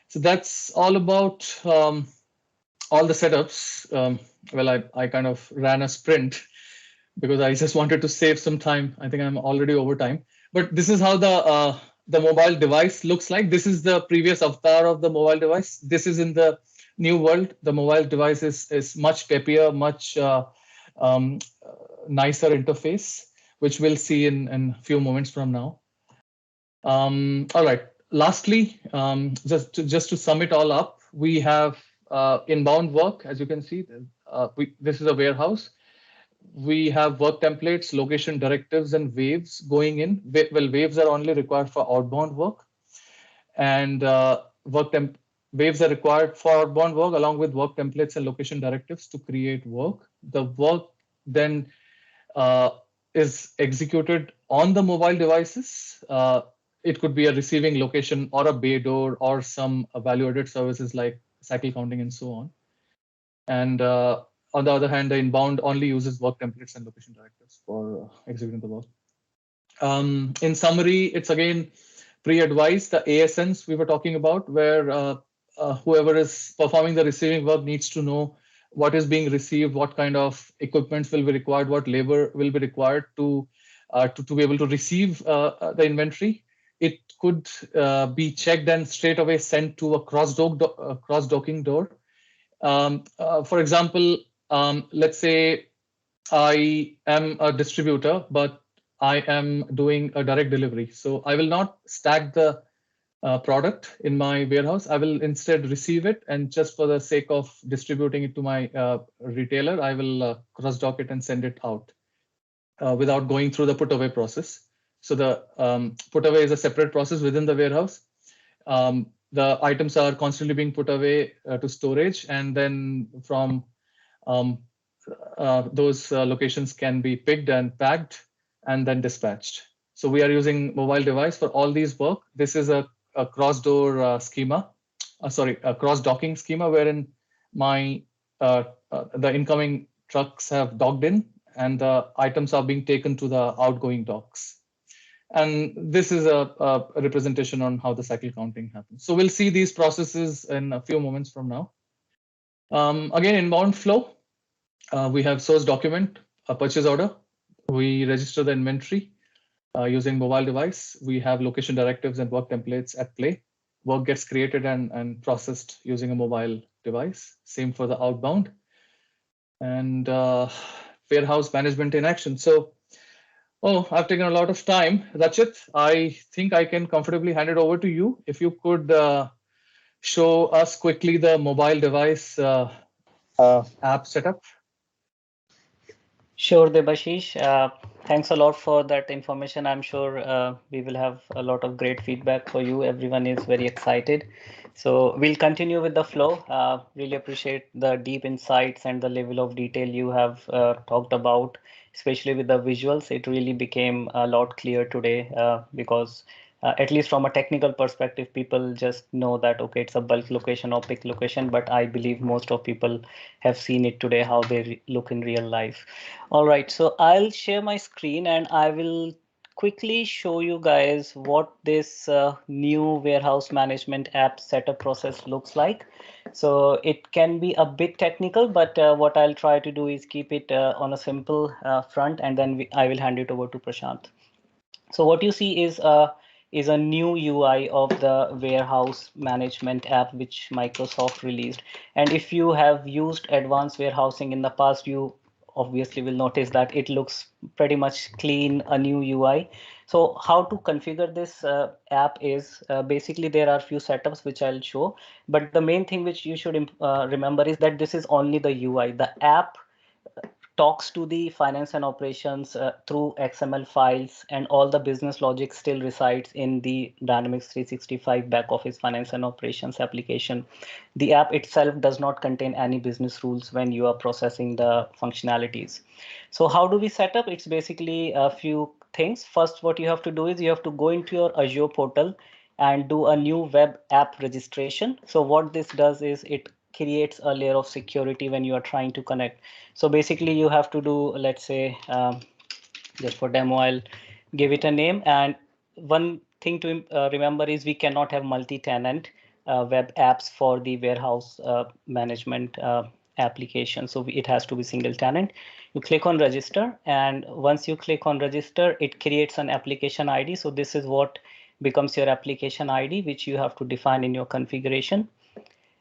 So that's all about all the setups. Well, I kind of ran a sprint because I just wanted to save some time. I think I'm already over time, but this is how the mobile device looks like. This is the previous avatar of the mobile device. This is in the new world. The mobile device is much peppier, much nicer interface, which we'll see in a few moments from now. All right. Lastly, just to sum it all up, we have inbound work. As you can see, this is a warehouse. We have work templates, location directives, and waves going in. Well, waves are only required for outbound work, and waves are required for outbound work along with work templates and location directives to create work. The work then is executed on the mobile devices. It could be a receiving location or a bay door or some value-added services like cycle counting and so on. And on the other hand, the inbound only uses work templates and location directives for executing the work. In summary, it's again pre-advised, the ASNs we were talking about, where whoever is performing the receiving work needs to know what is being received, what kind of equipment will be required, what labor will be required to be able to receive the inventory. It could be checked and straight away sent to a cross-docking door. For example, let's say I am a distributor, but I am doing a direct delivery. So I will not stack the product in my warehouse, I will instead receive it, and just for the sake of distributing it to my retailer, I will cross-dock it and send it out without going through the put-away process. So the put-away is a separate process within the warehouse. The items are constantly being put away to storage, and then from those locations can be picked and packed and then dispatched. So we are using mobile device for all these work. This is a cross-door schema, a cross-docking schema, wherein my the incoming trucks have docked in and the items are being taken to the outgoing docks. And this is a representation on how the cycle counting happens. So we'll see these processes in a few moments from now. Again, inbound flow, we have source document, a purchase order. We register the inventory using mobile device. We have location directives and work templates at play. Work gets created and processed using a mobile device. Same for the outbound. And warehouse management in action. So, I've taken a lot of time. Rachit, I think I can comfortably hand it over to you. If you could show us quickly the mobile device app setup.
Sure, Debashish. Thanks a lot for that information. I'm sure we will have a lot of great feedback for you. Everyone is very excited. So we'll continue with the flow. Really appreciate the deep insights and the level of detail you have talked about, especially with the visuals. It really became a lot clear today because at least from a technical perspective, people just know that, okay, it's a bulk location or pick location, but I believe most of people have seen it today, how they look in real life. All right, so I'll share my screen and I will quickly show you guys what this new warehouse management app setup process looks like. So it can be a bit technical, but what I'll try to do is keep it on a simple front, and then I will hand it over to Prashant. So what you see is a new UI of the warehouse management app which Microsoft released. And if you have used advanced warehousing in the past, you obviously will notice that it looks pretty much clean, a new UI. So how to configure this app is basically there are a few setups which I'll show, but the main thing which you should remember is that this is only the UI. The app talks to the finance and operations through XML files, and all the business logic still resides in the Dynamics 365 back office finance and operations application. The app itself does not contain any business rules when you are processing the functionalities. So how do we set up? It's basically a few things. First, what you have to do is you have to go into your Azure portal and do a new web app registration. So what this does is it creates a layer of security when you are trying to connect. So basically you have to do, let's say, just for demo, I'll give it a name. And one thing to remember is we cannot have multi-tenant web apps for the warehouse management application. So it has to be single tenant. You click on register, and once you click on register, it creates an application ID. So this is what becomes your application ID, which you have to define in your configuration.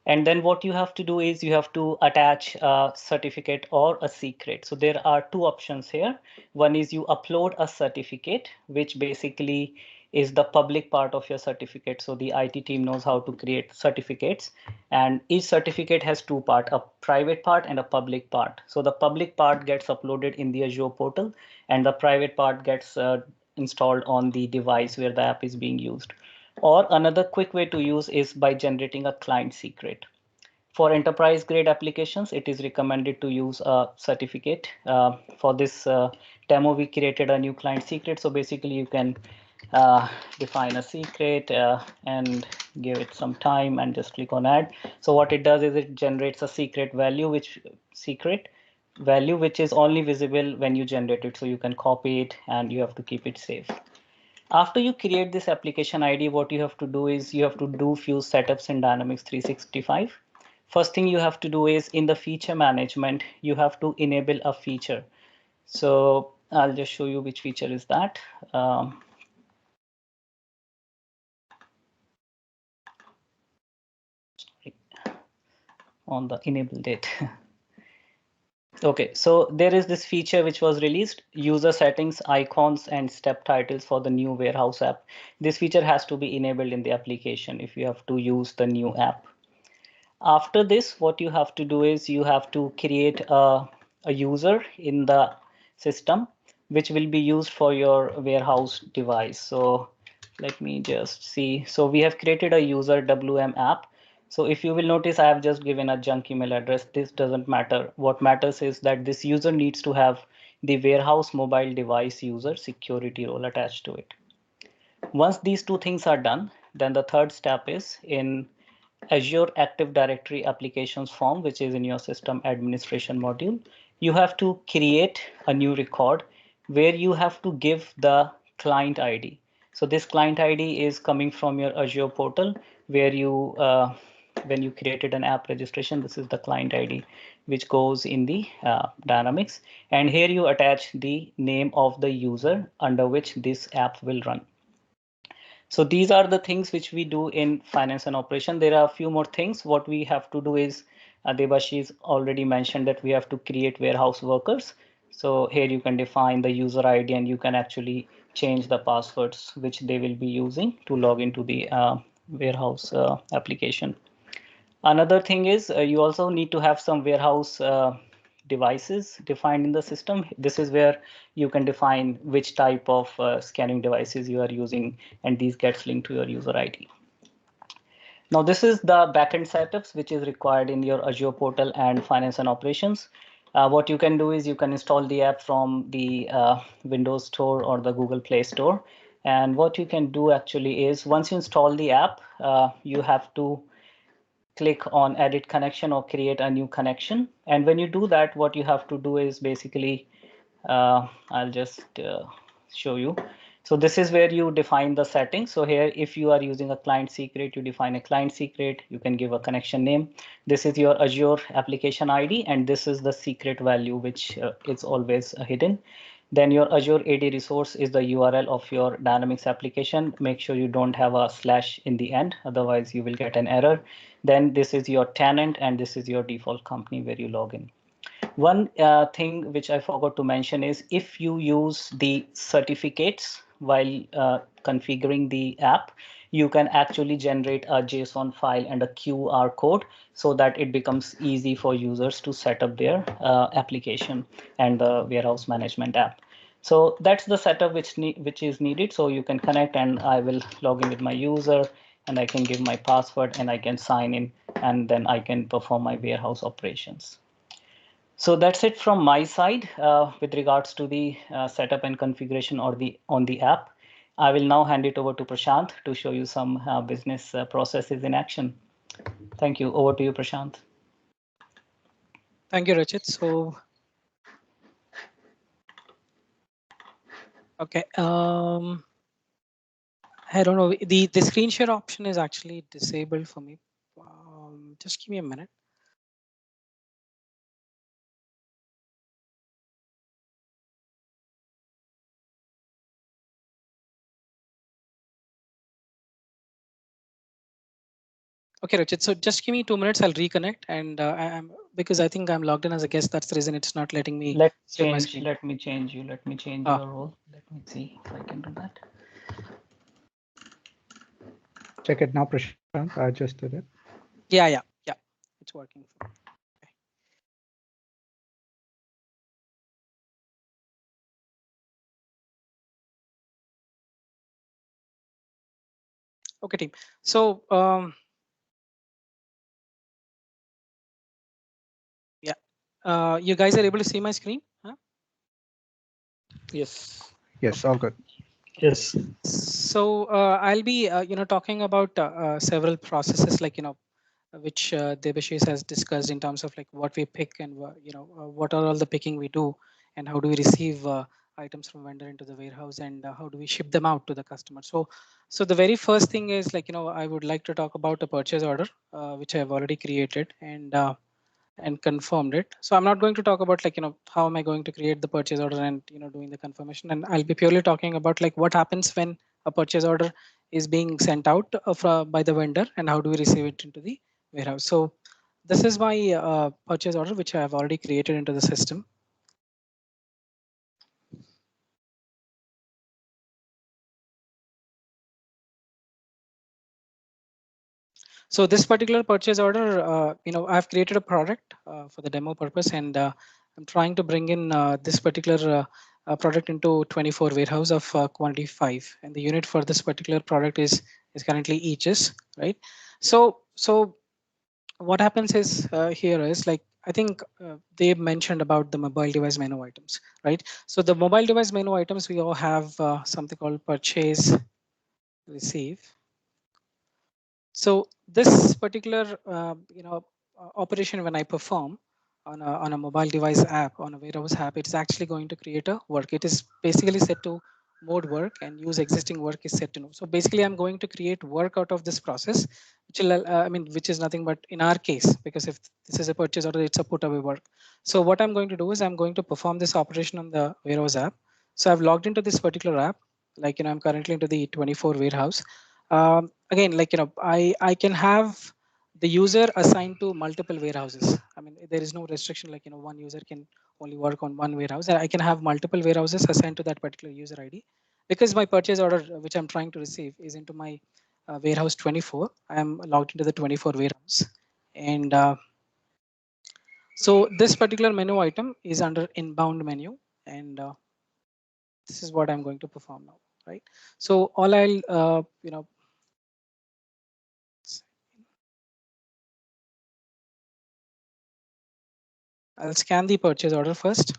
And then what you have to do is you have to attach a certificate or a secret. So there are two options here. One is you upload a certificate, which basically is the public part of your certificate. So the IT team knows how to create certificates, and each certificate has two parts, a private part and a public part. So the public part gets uploaded in the Azure portal, and the private part gets installed on the device where the app is being used. Or another quick way to use is by generating a client secret. For enterprise grade applications, it is recommended to use a certificate. For this demo, we created a new client secret. So basically you can define a secret and give it some time and just click on add. So what it does is it generates a secret value, which is only visible when you generate it. So you can copy it and you have to keep it safe. After you create this application ID, what you have to do is you have to do few setups in Dynamics 365. First thing you have to do is in the feature management, you have to enable a feature. So I'll just show you which feature is that. On the enable date. Okay, so there is this feature which was released, user settings, icons, and step titles for the new warehouse app. This feature has to be enabled in the application if you have to use the new app. After this, what you have to do is you have to create a user in the system, which will be used for your warehouse device. So let me just see. So we have created a user WM app. So if you will notice, I have just given a junk email address. This doesn't matter. What matters is that this user needs to have the warehouse mobile device user security role attached to it. Once these two things are done, then the third step is in Azure Active Directory applications form, which is in your system administration module, you have to create a new record where you have to give the client ID. So this client ID is coming from your Azure portal where you, when you created an app registration, this is the client ID which goes in the Dynamics. And here you attach the name of the user under which this app will run. So these are the things which we do in finance and operation. There are a few more things. What we have to do is, Debashi's already mentioned that we have to create warehouse workers. So here you can define the user ID and you can actually change the passwords which they will be using to log into the warehouse application. Another thing is you also need to have some warehouse devices defined in the system. This is where you can define which type of scanning devices you are using, and these gets linked to your user ID. Now this is the backend setups which is required in your Azure portal and finance and operations. What you can do is you can install the app from the Windows Store or the Google Play Store. And what you can do actually is once you install the app, you have to click on edit connection or create a new connection. And when you do that, what you have to do is basically, I'll just show you. So this is where you define the settings. So here, if you are using a client secret, you define a client secret. You can give a connection name. This is your Azure application ID, and this is the secret value, which is always hidden. Then your Azure AD resource is the URL of your Dynamics application. Make sure you don't have a slash in the end, otherwise you will get an error. Then this is your tenant, and this is your default company where you log in. One thing which I forgot to mention is if you use the certificates while configuring the app, you can actually generate a JSON file and a QR code so that it becomes easy for users to set up their application and the warehouse management app. So that's the setup which is needed. So you can connect, and I will log in with my user, and I can give my password, and I can sign in, and then I can perform my warehouse operations. So that's it from my side with regards to the setup and configuration or on the app. I will now hand it over to Prashant to show you some business processes in action. Thank you. Over to you, Prashant.
Thank you, Rachit. So, okay. I don't know. The screen share option is actually disabled for me. Just give me a minute. Okay, Rachit. So just give me 2 minutes. I'll reconnect, and I'm because I think I'm logged in as a guest. That's the reason it's not letting me share my screen.
Let me change you. Let me change your role. Let me see if I can do that.
Check it now, Prashant. I just did it.
Yeah. It's working. Okay, team. So yeah, you guys are able to see my screen? Huh?
Yes.
Yes, all good.
Yes.
So I'll be talking about several processes like which Debashish has discussed in terms of like what we pick and what are all the picking we do and how do we receive items from vendor into the warehouse and how do we ship them out to the customer. So the very first thing is like I would like to talk about a purchase order which I have already created and confirmed it. So I'm not going to talk about like how am I going to create the purchase order and doing the confirmation, and I'll be purely talking about like what happens when a purchase order is being sent out by the vendor and how do we receive it into the warehouse. So this is my purchase order, which I have already created into the system. So this particular purchase order, I've created a product for the demo purpose, and I'm trying to bring in this particular product into 24 warehouse of quantity 5, and the unit for this particular product is currently eaches, right? So what happens is here is like I think they mentioned about the mobile device menu items, right? So the mobile device menu items, we all have something called purchase receive. So this particular operation, when I perform on a mobile device app, on a warehouse app, it's actually going to create a work. It is basically set to mode work, and use existing work is set to no. So basically I'm going to create work out of this process, which will which is nothing but in our case, because if this is a purchase order, it's a put away work. So what I'm going to do is I'm going to perform this operation on the warehouse app. So I've logged into this particular app, like I'm currently into the 24 warehouse. Again, I can have the user assigned to multiple warehouses. I mean, there is no restriction, like one user can only work on one warehouse. I can have multiple warehouses assigned to that particular user ID, because my purchase order, which I'm trying to receive, is into my warehouse 24. I am logged into the 24 warehouse, and so this particular menu item is under inbound menu, and this is what I'm going to perform now, right? So all I'll scan the purchase order first.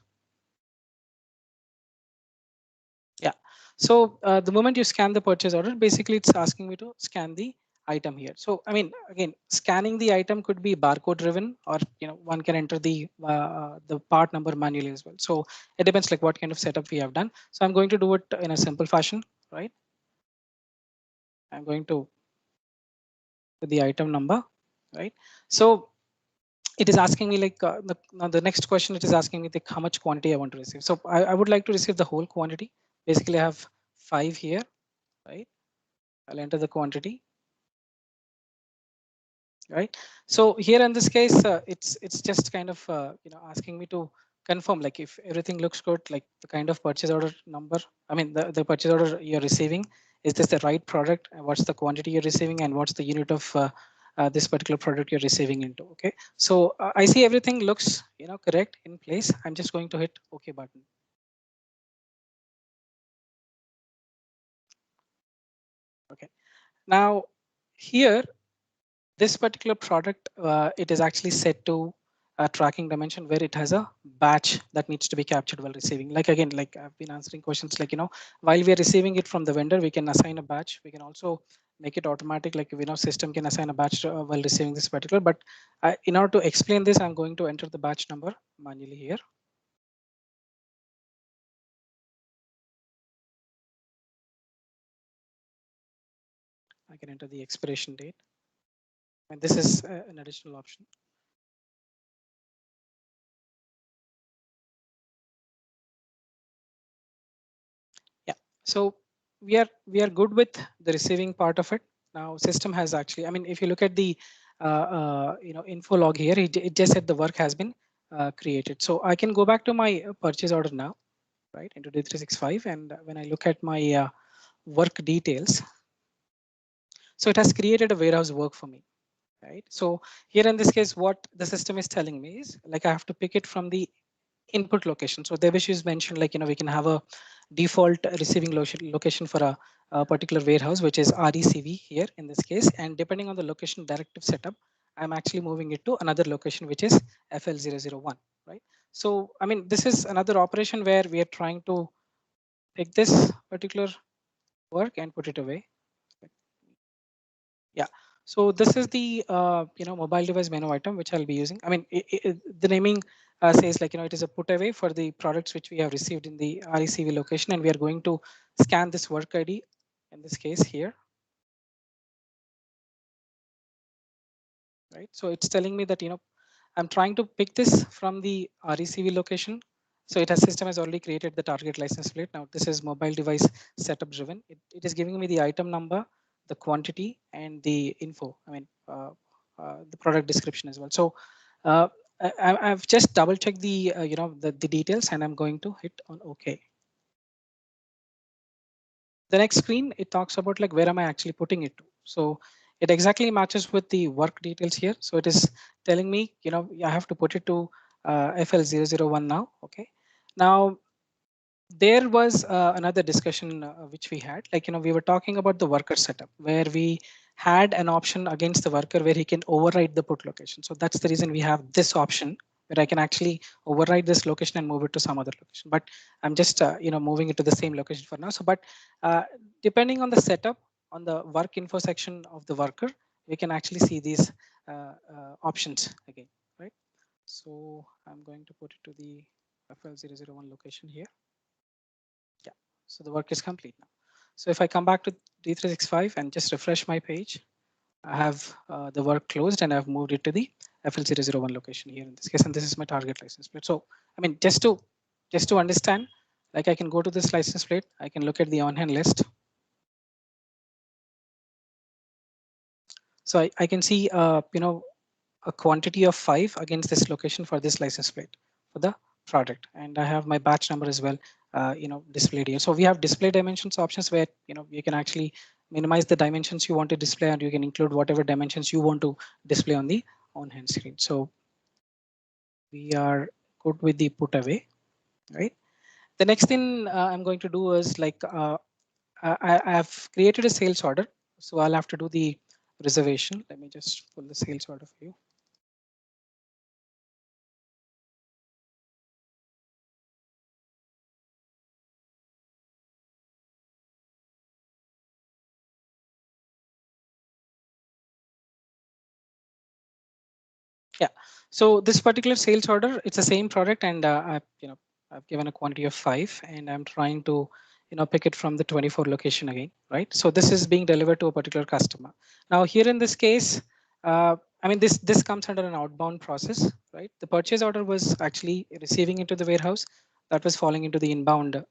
Yeah. So the moment you scan the purchase order, basically it's asking me to scan the item here. So I mean, again, scanning the item could be barcode driven, or one can enter the part number manually as well. So it depends like what kind of setup we have done. So I'm going to do it in a simple fashion, right? I'm going to put the item number, right? So it is asking me like now the next question, it is asking me like how much quantity I want to receive. So I would like to receive the whole quantity. Basically I have 5 here, right? I'll enter the quantity, right? So here in this case, it's just kind of asking me to confirm like if everything looks good, like the kind of purchase order number, I mean the purchase order you're receiving, is this the right product, and what's the quantity you're receiving, and what's the unit of this particular product you're receiving into. Okay, so I see everything looks correct in place. I'm just going to hit OK button. Okay, now here this particular product, it is actually set to a tracking dimension where it has a batch that needs to be captured while receiving. Like again, like I've been answering questions like, while we are receiving it from the vendor, we can assign a batch. We can also make it automatic, like system can assign a batch while receiving this particular. But in order to explain this, I'm going to enter the batch number manually here. I can enter the expiration date, and this is an additional option. Yeah, so we are good with the receiving part of it. Now system has actually, I mean, if you look at the info log here, it just said the work has been created. So I can go back to my purchase order now, right, into D365, and when I look at my work details, so it has created a warehouse work for me, right? So here in this case, what the system is telling me is like I have to pick it from the input location. So Devesh is mentioned like we can have a default receiving location for a particular warehouse, which is RECV here in this case, and depending on the location directive setup, I'm actually moving it to another location, which is FL001, right? So I mean, this is another operation where we are trying to pick this particular work and put it away. Yeah. So this is the mobile device menu item which I'll be using. I mean, the naming says like it is a put away for the products which we have received in the RECV location, and we are going to scan this work ID in this case here, right? So it's telling me that I'm trying to pick this from the RECV location. So it has system has already created the target license plate. Now this is mobile device setup driven. It is giving me the item number, the quantity, and the info. I mean, the product description as well. So I've just double checked the the details, and I'm going to hit on OK. The next screen, it talks about like where am I actually putting it to. So it exactly matches with the work details here. So it is telling me, I have to put it to FL001 now. Okay. Now there was another discussion which we had, like, we were talking about the worker setup where we had an option against the worker where he can override the put location. So that's the reason we have this option where I can actually override this location and move it to some other location. But I'm just, moving it to the same location for now. So, but depending on the setup on the work info section of the worker, we can actually see these options again, right? So I'm going to put it to the FL001 location here. Yeah, so the work is complete now. So if I come back to D365 and just refresh my page, I have the work closed and I've moved it to the FL001 location here in this case, and this is my target license plate. So I mean, just to understand, like I can go to this license plate, I can look at the on-hand list. So I can see a quantity of 5 against this location for this license plate for the product, and I have my batch number as well, displayed here. So we have display dimensions options where you can actually minimize the dimensions you want to display, and you can include whatever dimensions you want to display on the on-hand screen. So we are good with the put away, right? The next thing I'm going to do is like I've created a sales order, so I'll have to do the reservation. Let me just pull the sales order for you. Yeah, so this particular sales order, it's the same product, and I've given a quantity of 5, and I'm trying to pick it from the 24 location again, right? So this is being delivered to a particular customer. Now here in this case, I mean this comes under an outbound process, right? The purchase order was actually receiving into the warehouse, that was falling into the inbound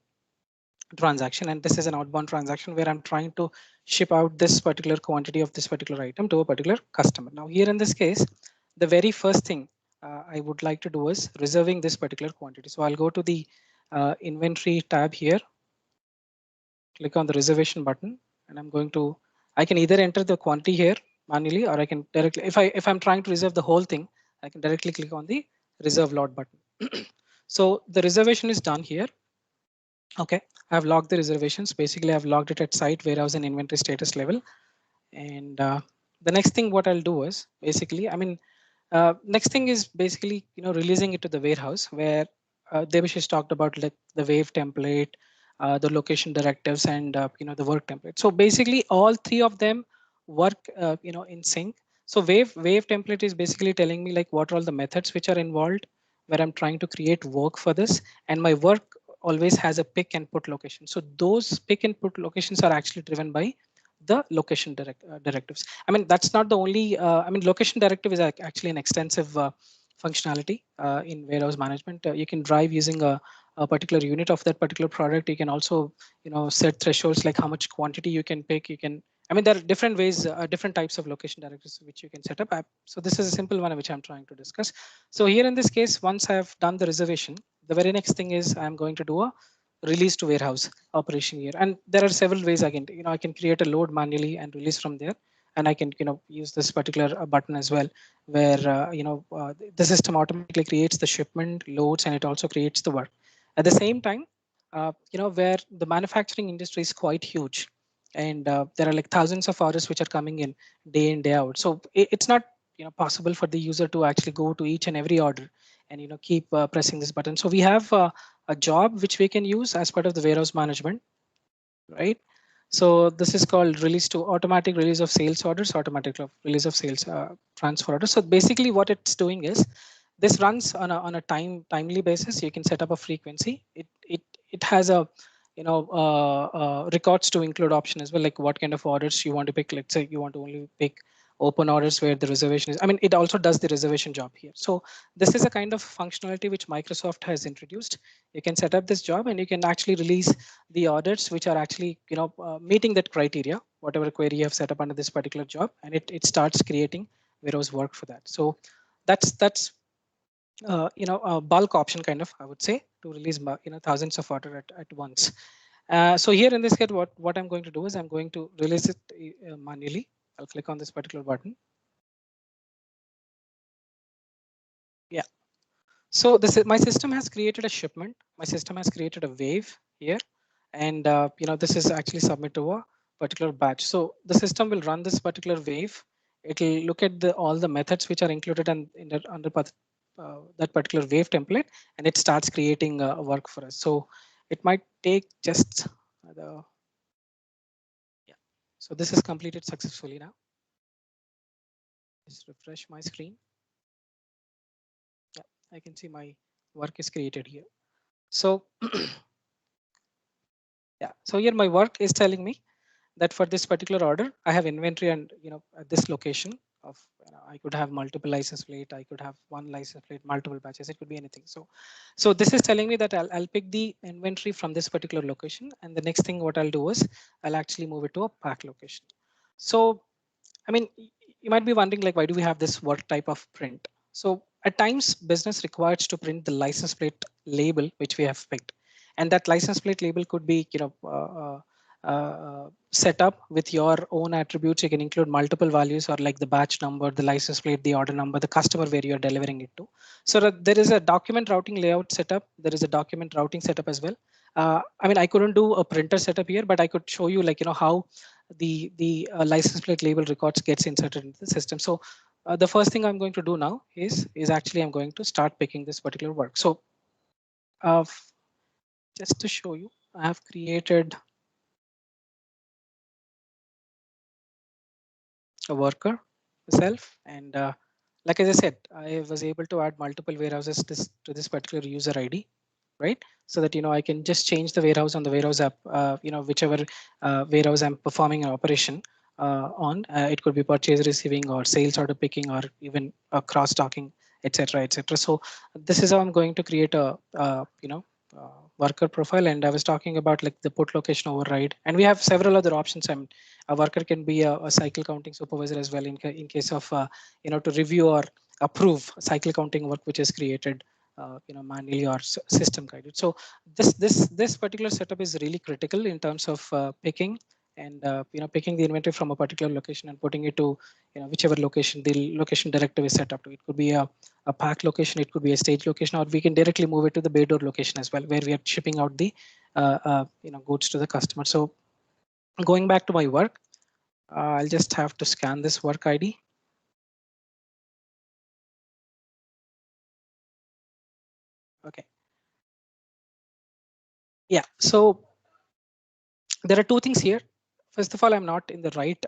transaction, and this is an outbound transaction where I'm trying to ship out this particular quantity of this particular item to a particular customer. Now here in this case, the very first thing I would like to do is reserving this particular quantity. So I'll go to the inventory tab here, click on the reservation button, and I'm going to, I can either enter the quantity here manually, or I can directly, if I'm trying to reserve the whole thing, I can directly click on the reserve lot button. So the reservation is done here. Okay, I've logged the reservations. Basically, I've logged it at site, warehouse, and inventory status level. And the next thing what I'll do is basically, I mean, next thing is basically, releasing it to the warehouse where Debashish talked about like the wave template, the location directives, and the work template. So basically, all three of them work, in sync. So wave template is basically telling me like what are all the methods which are involved, where I'm trying to create work for this, and my work always has a pick and put location. So those pick and put locations are actually driven by the location directives. I mean, that's not the only, I mean, location directive is actually an extensive functionality in warehouse management. You can drive using a particular unit of that particular product. You can also, set thresholds like how much quantity you can pick. You can, I mean, there are different ways, different types of location directives which you can set up. So this is a simple one which I'm trying to discuss. So here in this case, once I've done the reservation, the very next thing is I'm going to do a release to warehouse operation here. And there are several ways I can, I can create a load manually and release from there. And I can, use this particular button as well, where, the system automatically creates the shipment, loads, and it also creates the work. At the same time, where the manufacturing industry is quite huge, and there are like thousands of orders which are coming in day out. So it's not, possible for the user to actually go to each and every order and, keep pressing this button. So we have a job which we can use as part of the warehouse management, right? So this is called release to automatic release of sales orders, automatic release of sales transfer orders. So basically what it's doing is this runs on a timely basis. You can set up a frequency. It has a records to include option as well, like what kind of orders you want to pick. Let's say you want to only pick open orders where the reservation is. I mean, it also does the reservation job here. So this is a kind of functionality which Microsoft has introduced. You can set up this job and you can actually release the orders which are actually meeting that criteria, whatever query you have set up under this particular job, and it starts creating warehouse work for that. So that's a bulk option kind of, I would say, to release thousands of order at once. So here in this case, what I'm going to do is I'm going to release it manually. I'll click on this particular button. Yeah. So my system has created a shipment. My system has created a wave here, and this is actually submit to a particular batch. So the system will run this particular wave. It'll look at all the methods which are included in under that particular wave template, and it starts creating work for us. So it might take just the yeah. So this is completed successfully now. Just refresh my screen. Yeah, I can see my work is created here. So yeah, so here my work is telling me that for this particular order, I have inventory and at this location of I could have multiple license plate, I could have one license plate, multiple batches, it could be anything. So this is telling me that I'll pick the inventory from this particular location, and the next thing what I'll do is I'll actually move it to a pack location. So I mean, you might be wondering, like, why do we have this work type of print? So at times business requires to print the license plate label which we have picked, and that license plate label could be set up with your own attributes. You can include multiple values, or like the batch number, the license plate, the order number, the customer where you're delivering it to. So that there is a document routing layout setup. There is a document routing setup as well. I mean, I couldn't do a printer setup here, but I could show you, like, how the license plate label records gets inserted into the system. So the first thing I'm going to do now is actually I'm going to start picking this particular work. So uh, just to show you, I have created a worker itself, and like as I said, I was able to add multiple warehouses to this particular user ID, right? So that I can just change the warehouse on the warehouse app, whichever warehouse I'm performing an operation on. It could be purchase receiving or sales order picking or even cross docking, etc., etc. So this is how I'm going to create a worker profile. And I was talking about like the put location override, and we have several other options. A worker can be a cycle counting supervisor as well in case of to review or approve cycle counting work which is created manually or system guided. So this particular setup is really critical in terms of picking and picking the inventory from a particular location and putting it to whichever location the location directive is set up to. It could be a pack location, it could be a stage location, or we can directly move it to the bay door location as well, where we are shipping out the goods to the customer. So going back to my work, I'll just have to scan this work ID. Okay. Yeah, so there are two things here. First of all, I'm not in the right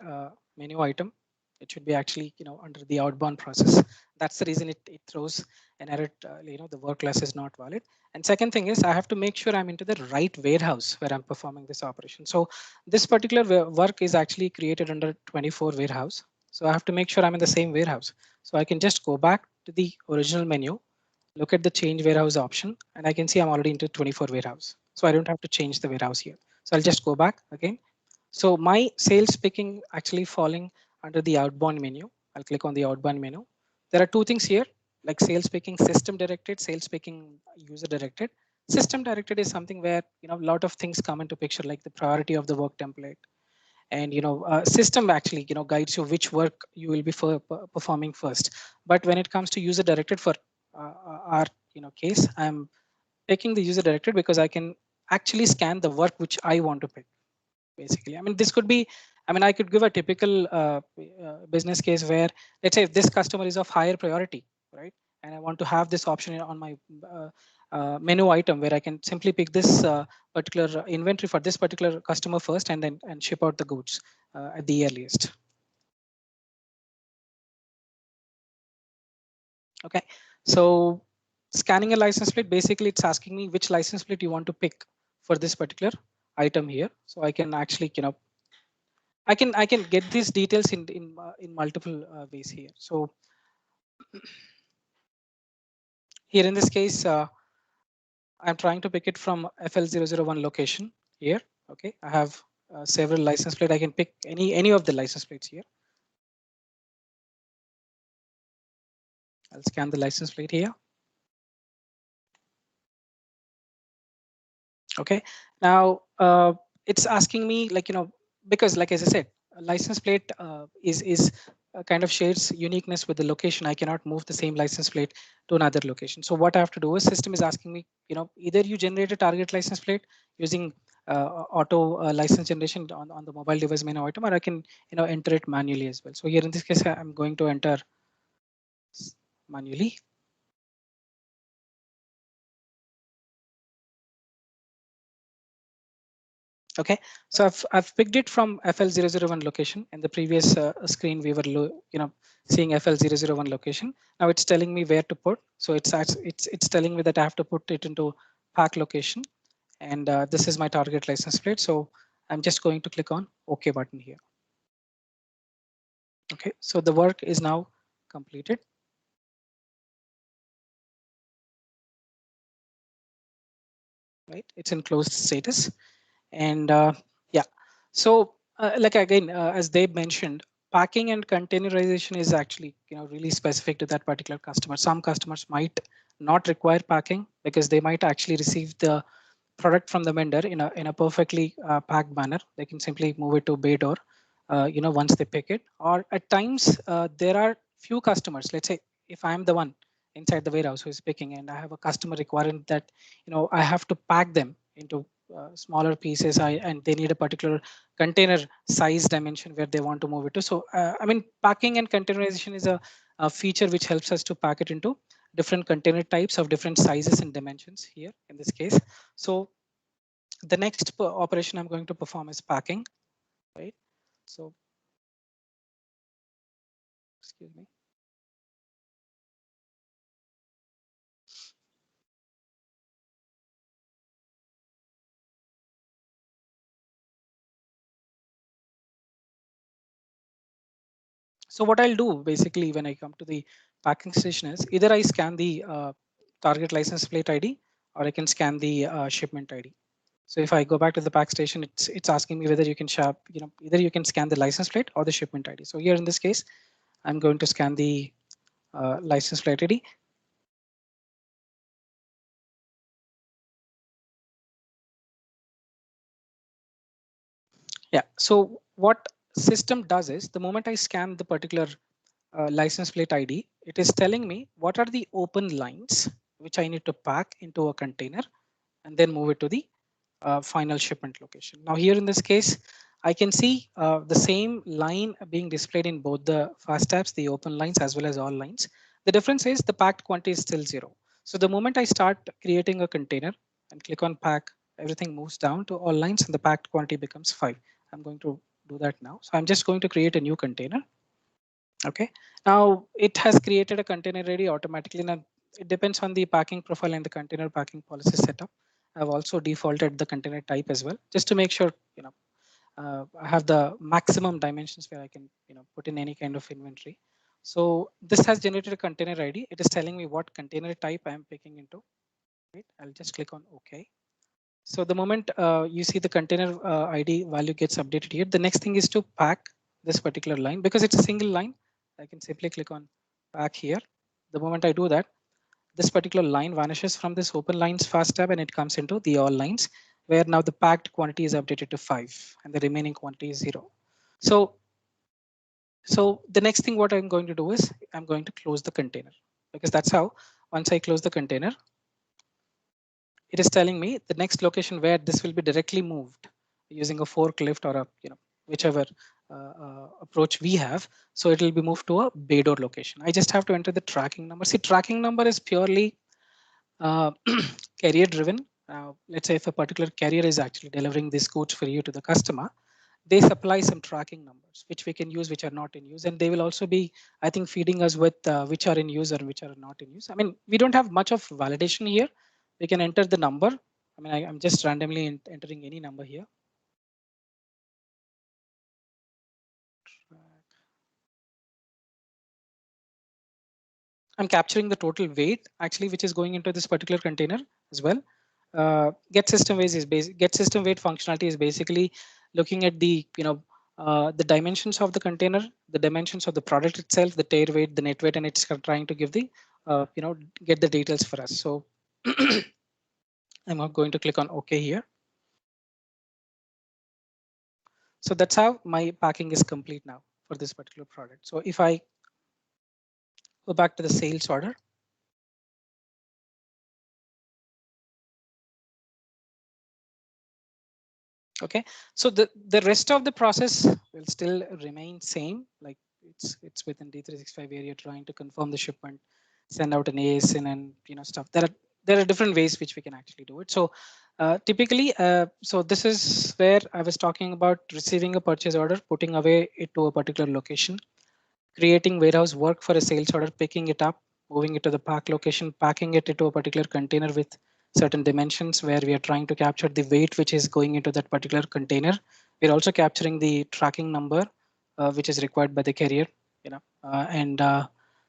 menu item. It should be actually, under the outbound process. That's the reason it throws an error, the work class is not valid. And second thing is I have to make sure I'm into the right warehouse where I'm performing this operation. So this particular work is actually created under 24 warehouse. So I have to make sure I'm in the same warehouse. So I can just go back to the original menu, look at the change warehouse option, and I can see I'm already into 24 warehouse. So I don't have to change the warehouse here. So I'll just go back again. So my sales picking actually falling under the outbound menu. I'll click on the outbound menu. There are two things here, like sales picking system directed, sales picking user directed. System directed is something where a lot of things come into picture, like the priority of the work template, and system actually guides you which work you will be performing first. But when it comes to user directed, for our case, I'm picking the user directed because I can actually scan the work which I want to pick. Basically, I mean, this could be, I could give a typical business case where, let's say, if this customer is of higher priority, right, and I want to have this option on my menu item where I can simply pick this particular inventory for this particular customer first, and then ship out the goods at the earliest. Okay, so scanning a license plate, basically it's asking me which license plate you want to pick for this particular item here. So I can actually I can get these details in multiple ways here. So here in this case, I'm trying to pick it from FL001 location here. Okay, I have several license plate. I can pick any of the license plates here. I'll scan the license plate here. Okay, now it's asking me, like, because like as I said, a license plate is kind of shares uniqueness with the location. I cannot move the same license plate to another location. So what I have to do is, system is asking me, either you generate a target license plate using auto license generation on the mobile device menu item, or I can enter it manually as well. So here in this case, I'm going to enter manually. Okay, so I've picked it from FL001 location. In the previous screen, we were seeing FL001 location. Now it's telling me where to put. So it's telling me that I have to put it into pack location, and this is my target license plate. So I'm just going to click on OK button here. Okay, so the work is now completed. Right, it's in closed status. And yeah, so like again, as Dave mentioned, packing and containerization is actually really specific to that particular customer. Some customers might not require packing because they might actually receive the product from the vendor in a perfectly packed manner. They can simply move it to bay door, once they pick it. Or at times there are few customers. Let's say if I'm the one inside the warehouse who is picking, and I have a customer requirement that I have to pack them into smaller pieces, and they need a particular container size dimension where they want to move it to. So I mean, packing and containerization is a feature which helps us to pack it into different container types of different sizes and dimensions here in this case. So the next operation I'm going to perform is packing, right? So excuse me. So what I'll do basically when I come to the packing station is either I scan the target license plate ID, or I can scan the shipment ID. So if I go back to the pack station, it's asking me whether you can either you can scan the license plate or the shipment ID. So here in this case, I'm going to scan the license plate ID. Yeah. So what system does is, the moment I scan the particular license plate ID, it is telling me what are the open lines which I need to pack into a container and then move it to the final shipment location. Now here in this case, I can see the same line being displayed in both the fast tabs, the open lines as well as all lines. The difference is the packed quantity is still 0. So the moment I start creating a container and click on pack, everything moves down to all lines and the packed quantity becomes 5. I'm going to do that now. So I'm just going to create a new container. Okay, now it has created a container ready automatically. Now it depends on the packing profile and the container packing policy setup. I've also defaulted the container type as well, just to make sure I have the maximum dimensions where I can put in any kind of inventory. So this has generated a container ID. It is telling me what container type I am picking into. Right, I'll just click on OK. So the moment you see the container ID value gets updated here, the next thing is to pack this particular line. Because it's a single line, I can simply click on pack here. The moment I do that, this particular line vanishes from this open lines fast tab and it comes into the all lines, where now the packed quantity is updated to 5 and the remaining quantity is 0. So the next thing what I'm going to do is I'm going to close the container, because that's how, once I close the container, it is telling me the next location where this will be directly moved using a forklift or a whichever approach we have. So it will be moved to a bay door location. I just have to enter the tracking number. See, tracking number is purely carrier driven. Let's say if a particular carrier is actually delivering these goods for you to the customer, they supply some tracking numbers which we can use, which are not in use, and they will also be, I think, feeding us with which are in use or which are not in use. I mean, we don't have much of validation here. We can enter the number. I mean, I'm just randomly entering any number here. I'm capturing the total weight actually, which is going into this particular container as well. Get system weight functionality is basically looking at the the dimensions of the container, the dimensions of the product itself, the tear weight, the net weight, and it's trying to give the, get the details for us. So I'm not going to click on OK here. So that's how my packing is complete now for this particular product. So if I go back to the sales order, okay, so the rest of the process will still remain same. Like it's within D365 where you're trying to confirm the shipment, send out an ASIN, and stuff. There are different ways which we can actually do it. So typically, so this is where I was talking about receiving a purchase order, putting away it to a particular location, creating warehouse work for a sales order, picking it up, moving it to the pack location, packing it into a particular container with certain dimensions where we are trying to capture the weight which is going into that particular container. We're also capturing the tracking number which is required by the carrier, and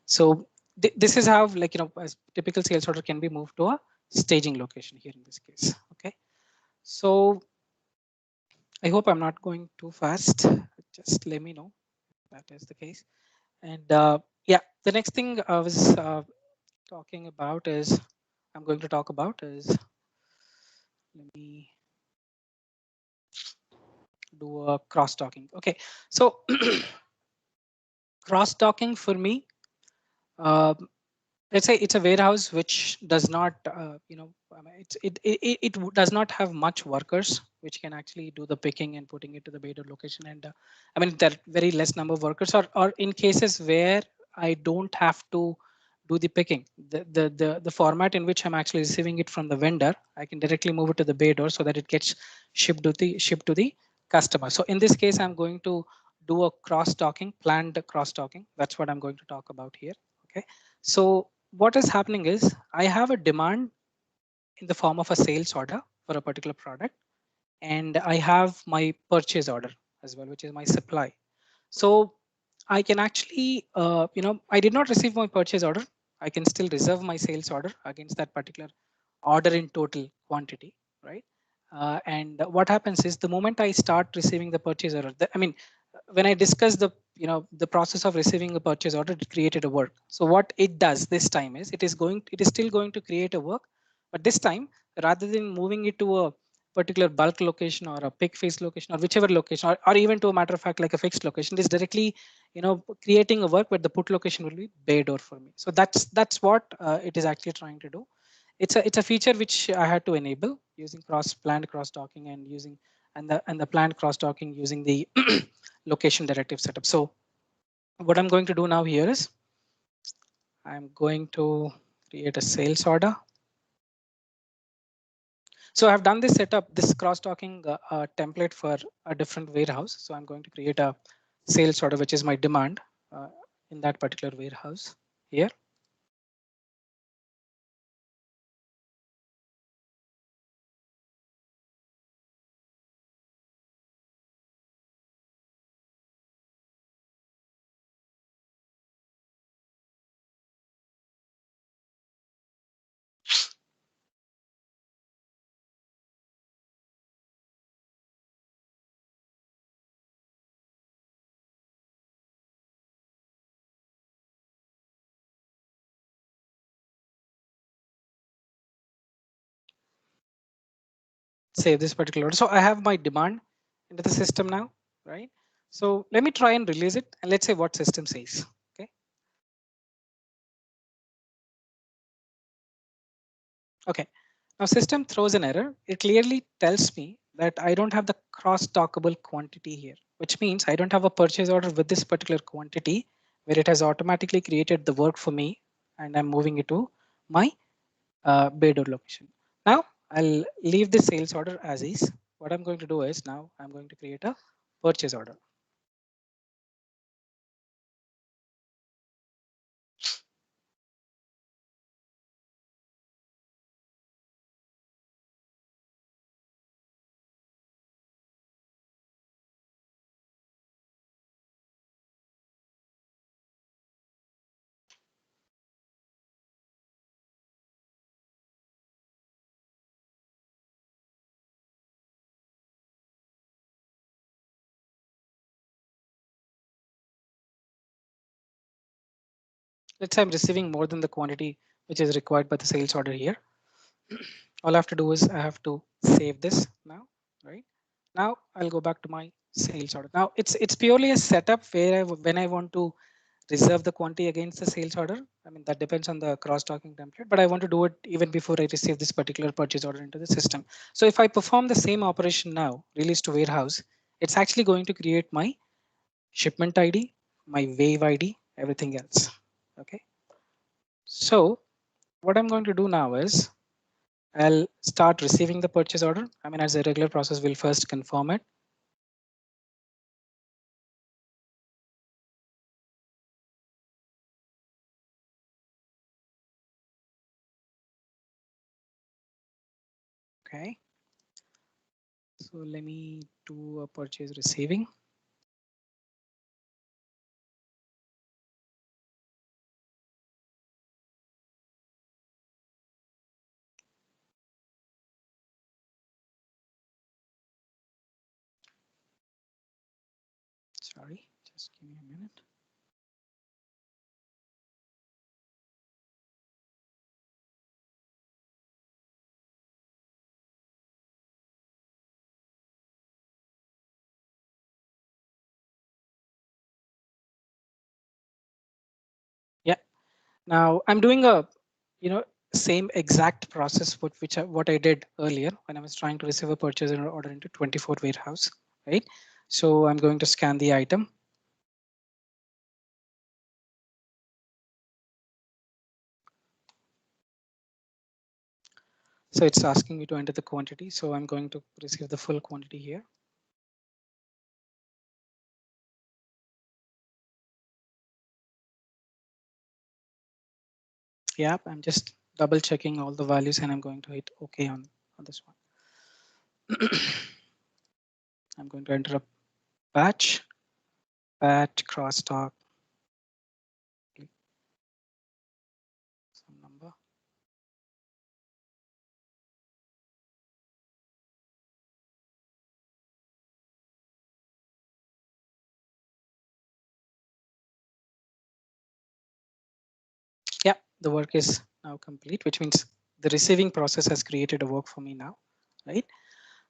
so this is how, like, a typical sales order can be moved to a staging location here in this case. Okay, so I hope I'm not going too fast. Just let me know if that is the case. And yeah, the next thing I was talking about is, I'm going to talk about is, let me do a cross-talking. Okay, so cross-talking for me, let's say it's a warehouse which does not, I mean, it does not have much workers which can actually do the picking and putting it to the beta location. And I mean, there are very less number of workers, or in cases where I don't have to do the picking, the format in which I'm actually receiving it from the vendor, I can directly move it to the bay door so that it gets shipped to the customer. So in this case, I'm going to do a cross-talking, planned cross-talking. That's what I'm going to talk about here. Okay, so what is happening is I have a demand in the form of a sales order for a particular product, and I have my purchase order as well, which is my supply. So I can actually, I did not receive my purchase order. I can still reserve my sales order against that particular order in total quantity, right? And what happens is the moment I start receiving the purchase order, I mean, when I discuss the process of receiving a purchase order, it created a work. So what it does this time is it is still going to create a work, but this time rather than moving it to a particular bulk location or a pick face location or whichever location, or even to a matter of fact like a fixed location, is directly creating a work where the put location will be bay door for me. So that's what it is actually trying to do. It's a feature which I had to enable using planned cross talking and using the planned cross talking using the location directive setup. So what I'm going to do now here is I'm going to create a sales order. So I've done this setup, this cross-talking template for a different warehouse. So I'm going to create a sales order, which is my demand in that particular warehouse here. Save this particular order. So I have my demand into the system now, right? So let me try and release it, and let's say what system says. Okay. Okay. Now system throws an error. It clearly tells me that I don't have the cross-talkable quantity here, which means I don't have a purchase order with this particular quantity where it has automatically created the work for me, and I'm moving it to my bay door location. Now I'll leave the sales order as is. What I'm going to do is now I'm going to create a purchase order. let's say I'm receiving more than the quantity which is required by the sales order here. All I have to do is I have to save this now, right? Now I'll go back to my sales order. Now it's purely a setup where when I want to reserve the quantity against the sales order. I mean, that depends on the cross-docking template, but I want to do it even before I receive this particular purchase order into the system. So if I perform the same operation now, release to warehouse, it's actually going to create my shipment ID, my wave ID, everything else. Okay. So what I'm going to do now is I'll start receiving the purchase order. I mean, as a regular process, we'll first confirm it. Okay. So let me do a purchase receiving. Sorry, just give me a minute. Yeah. Now I'm doing a, same exact process what I did earlier when I was trying to receive a purchase order into 24 warehouse, right? So I'm going to scan the item. So it's asking me to enter the quantity. So I'm going to receive the full quantity here. Yeah, I'm just double checking all the values and I'm going to hit OK on this one. I'm going to enter a batch crosstalk some number. Yeah, the work is now complete, which means the receiving process has created a work for me now, right?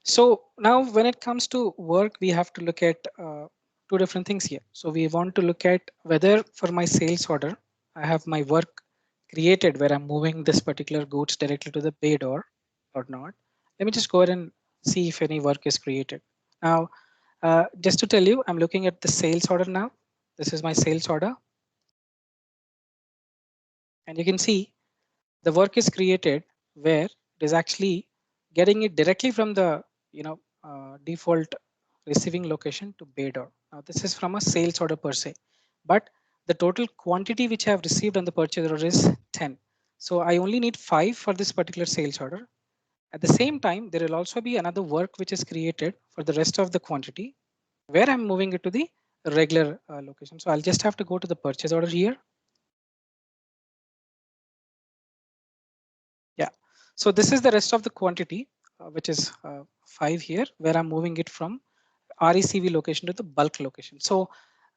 So now when it comes to work, we have to look at two different things here. So we want to look at whether for my sales order, I have my work created where I'm moving this particular goods directly to the bay door or not. Let me just go ahead and see if any work is created. Now, just to tell you, I'm looking at the sales order now. This is my sales order. And you can see the work is created where it is actually getting it directly from the default receiving location to bay door. Now this is from a sales order per se, but the total quantity which I have received on the purchase order is 10. So I only need 5 for this particular sales order. At the same time, there will also be another work which is created for the rest of the quantity where I'm moving it to the regular location. So I'll just have to go to the purchase order here. Yeah, so this is the rest of the quantity, which is 5 here, where I'm moving it from RECV location to the bulk location. So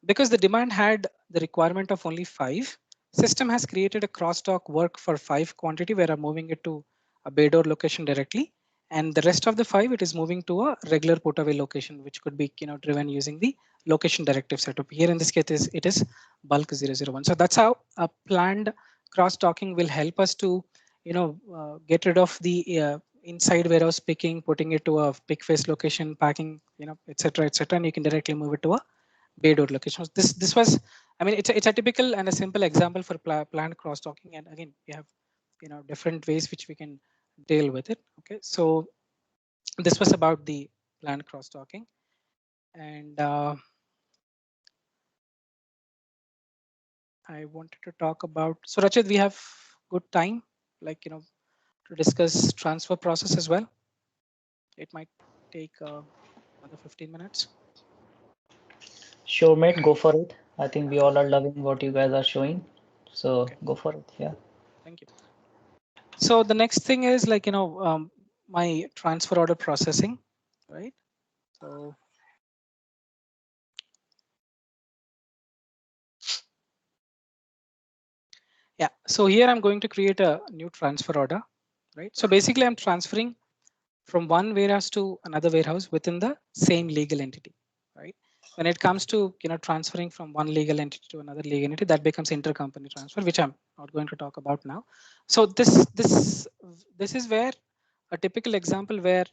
because the demand had the requirement of only 5, system has created a crosstalk work for 5 quantity where I'm moving it to a bay door location directly. And the rest of the 5, it is moving to a regular put away location, which could be driven using the location directive setup. Here in this case, it is bulk 001. So that's how a planned cross-docking will help us to get rid of the inside warehouse picking, putting it to a pick face location, packing, etc., etc., and you can directly move it to a bay door location. This was, I mean, it's a typical and a simple example for planned cross docking, and again, we have different ways which we can deal with it. Okay, so this was about the planned cross docking, and I wanted to talk about. So Rachit, we have good time, like to discuss transfer process as well. It might take another 15 minutes.
Sure, mate, go for it. I think we all are loving what you guys are showing. So
Okay,
go for it. Yeah.
thank you. So the next thing is like, my transfer order processing, right? So Yeah, so here I'm going to create a new transfer order, right? So basically I'm transferring from one warehouse to another warehouse within the same legal entity, right? When it comes to transferring from one legal entity to another legal entity, that becomes intercompany transfer, which I'm not going to talk about now. So this is where a typical example where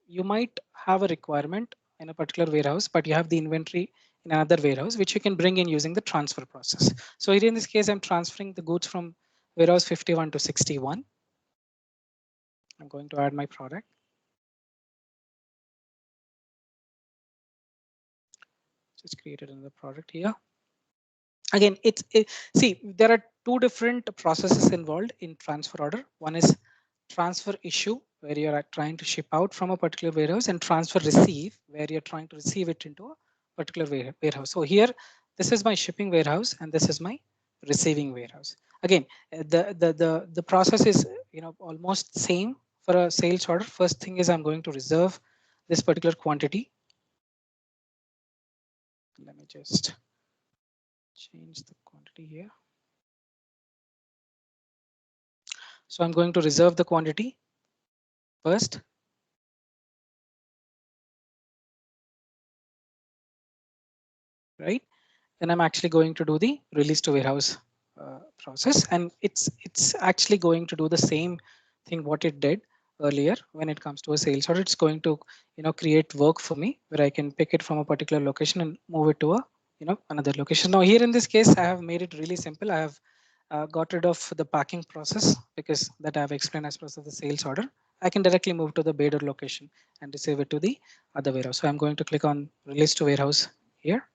you might have a requirement in a particular warehouse, but you have the inventory in another warehouse, which you can bring in using the transfer process. So here in this case, I'm transferring the goods from warehouse 51 to 61. I'm going to add my product. Just created another product here. Again, see, there are two different processes involved in transfer order. One is transfer issue, where you are trying to ship out from a particular warehouse, and transfer receive, where you're trying to receive it into a particular warehouse. So here, this is my shipping warehouse, and this is my receiving warehouse. Again, the process is almost same for a sales order. First thing is I'm going to reserve this particular quantity. Let me just change the quantity here. So I'm going to reserve the quantity first. Right? Then I'm actually going to do the release to warehouse process, and it's actually going to do the same thing what it did earlier when it comes to a sales order. It's going to create work for me where I can pick it from a particular location and move it to a another location. Now here in this case, I have made it really simple. I have got rid of the packing process because that I have explained as part of the sales order. I can directly move to the bay door location and receive it to the other warehouse. So I'm going to click on release to warehouse here.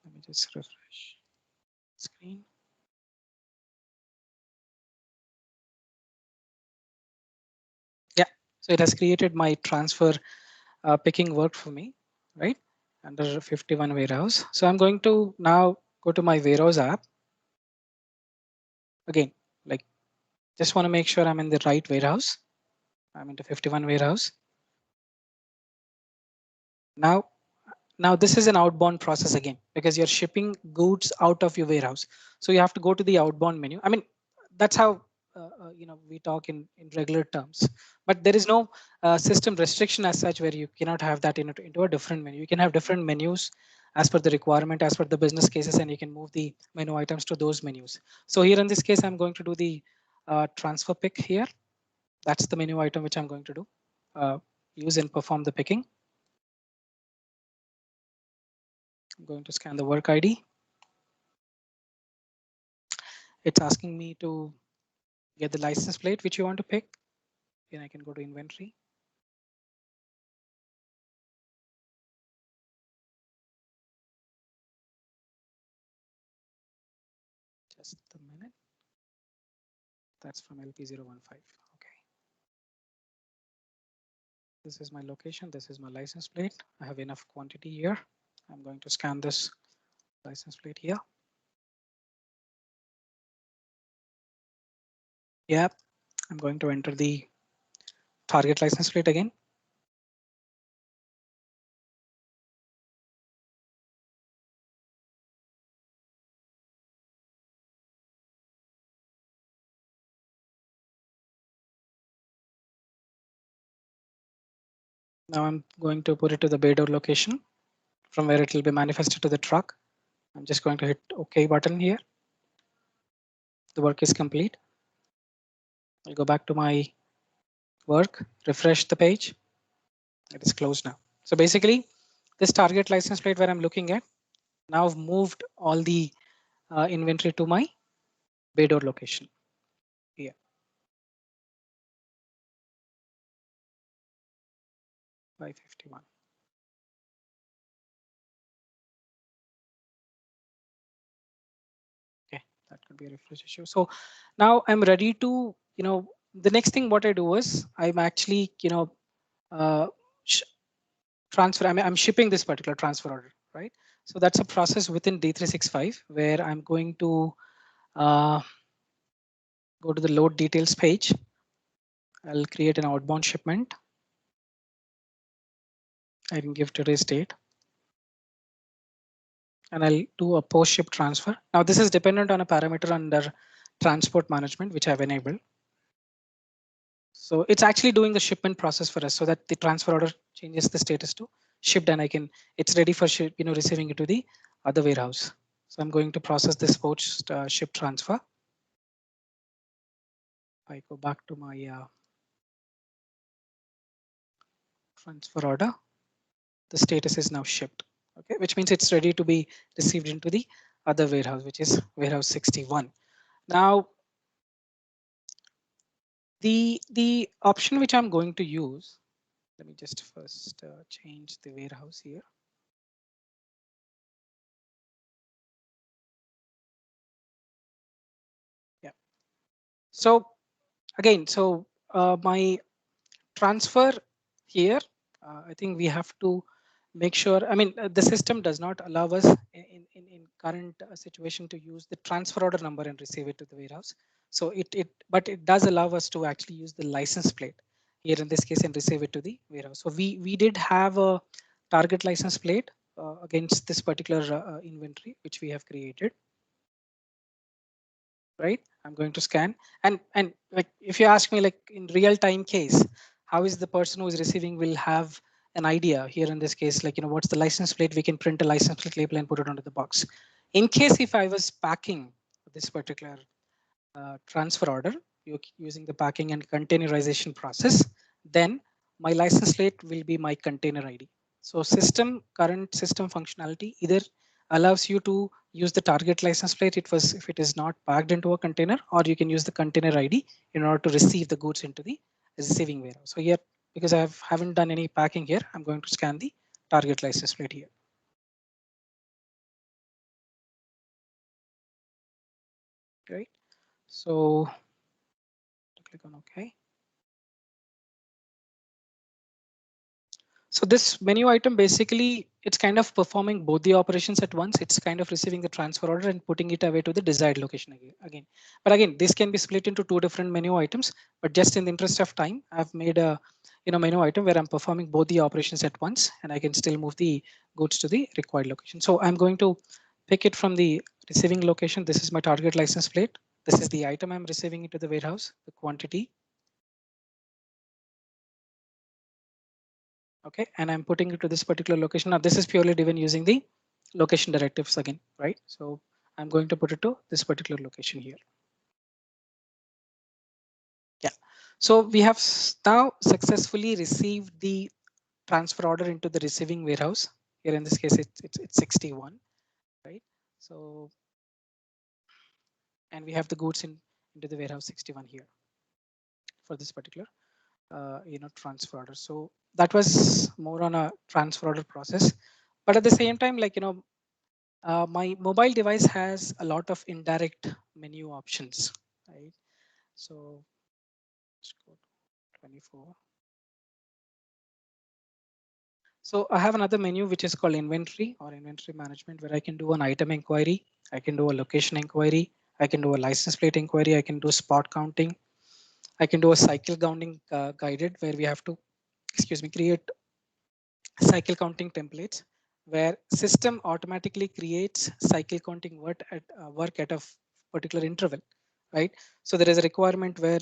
Let me just refresh screen. Yeah, so it has created my transfer picking work for me, right? Under 51 warehouse. So I'm going to now go to my warehouse app. Again, like just want to make sure I'm in the right warehouse. I'm into 51 warehouse. Now this is an outbound process again because you're shipping goods out of your warehouse. So you have to go to the outbound menu. I mean, that's how we talk in regular terms. But there is no system restriction as such where you cannot have that into a different menu. You can have different menus as per the requirement, as per the business cases, and you can move the menu items to those menus. So here in this case, I'm going to do the transfer pick here. That's the menu item which I'm going to do. Use and perform the picking. I'm going to scan the work ID. It's asking me to get the license plate which you want to pick. Then I can go to inventory. Just a minute. That's from LP015. Okay. This is my location. This is my license plate. I have enough quantity here. I'm going to scan this license plate here. Yeah, I'm going to enter the target license plate again. Now I'm going to put it to the bay door location from where it will be manifested to the truck. I'm just going to hit OK button here. The work is complete. I'll go back to my work, refresh the page. It is closed now. So basically, this target license plate where I'm looking at, now I've moved all the inventory to my bay door location here. By 51. Okay, that could be a refresh issue. So now I'm ready to, the next thing what I do is I'm actually, uh, transfer. I'm shipping this particular transfer order, right? So that's a process within D365 where I'm going to go to the load details page. I'll create an outbound shipment. I can give today's date. and I'll do a post ship transfer. Now this is dependent on a parameter under transport management, which I've enabled. So it's actually doing the shipment process for us so that the transfer order changes the status to shipped, and it's ready for ship, receiving it to the other warehouse. So I'm going to process this post ship transfer. I go back to my transfer order. The status is now shipped. Okay, which means it's ready to be received into the other warehouse, which is warehouse 61. Now, the option which I'm going to use, let me just first change the warehouse here. Yeah. So again, so my transfer here, I think we have to make sure, I mean, the system does not allow us in current situation to use the transfer order number and receive it to the warehouse. So but it does allow us to actually use the license plate here in this case and receive it to the warehouse. So we did have a target license plate against this particular inventory, which we have created. Right, I'm going to scan, and like if you ask me, like in real time case, how is the person who is receiving will have an idea here in this case, like what's the license plate, we can print a license plate label and put it onto the box. In case if I was packing this particular transfer order using the packing and containerization process, then my license plate will be my container ID. So current system functionality either allows you to use the target license plate if it is not packed into a container, or you can use the container ID in order to receive the goods into the receiving warehouse. So here, because I haven't done any packing here, I'm going to scan the target license plate here. Right. So click on OK. So this menu item, basically, it's kind of performing both the operations at once. It's kind of receiving the transfer order and putting it away to the desired location again. But again, this can be split into two different menu items. But just in the interest of time, I've made a menu item where I'm performing both the operations at once, and I can still move the goods to the required location. So I'm going to pick it from the receiving location. This is my target license plate. This is the item I'm receiving into the warehouse, the quantity. Okay, and I'm putting it to this particular location. Now this is purely driven using the location directives again, right? So I'm going to put it to this particular location here. Yeah, so we have now successfully received the transfer order into the receiving warehouse. Here in this case, it's 61, right? So, and we have the goods into the warehouse 61 here for this particular transfer order. So that was more on a transfer order process, but at the same time, like my mobile device has a lot of indirect menu options, right? So let's go to 24. So I have another menu which is called inventory or inventory management, where I can do an item inquiry, I can do a location inquiry, I can do a license plate inquiry, I can do spot counting, I can do a cycle counting guided, where we have to, create cycle counting templates where system automatically creates cycle counting work at a particular interval, right? So there is a requirement where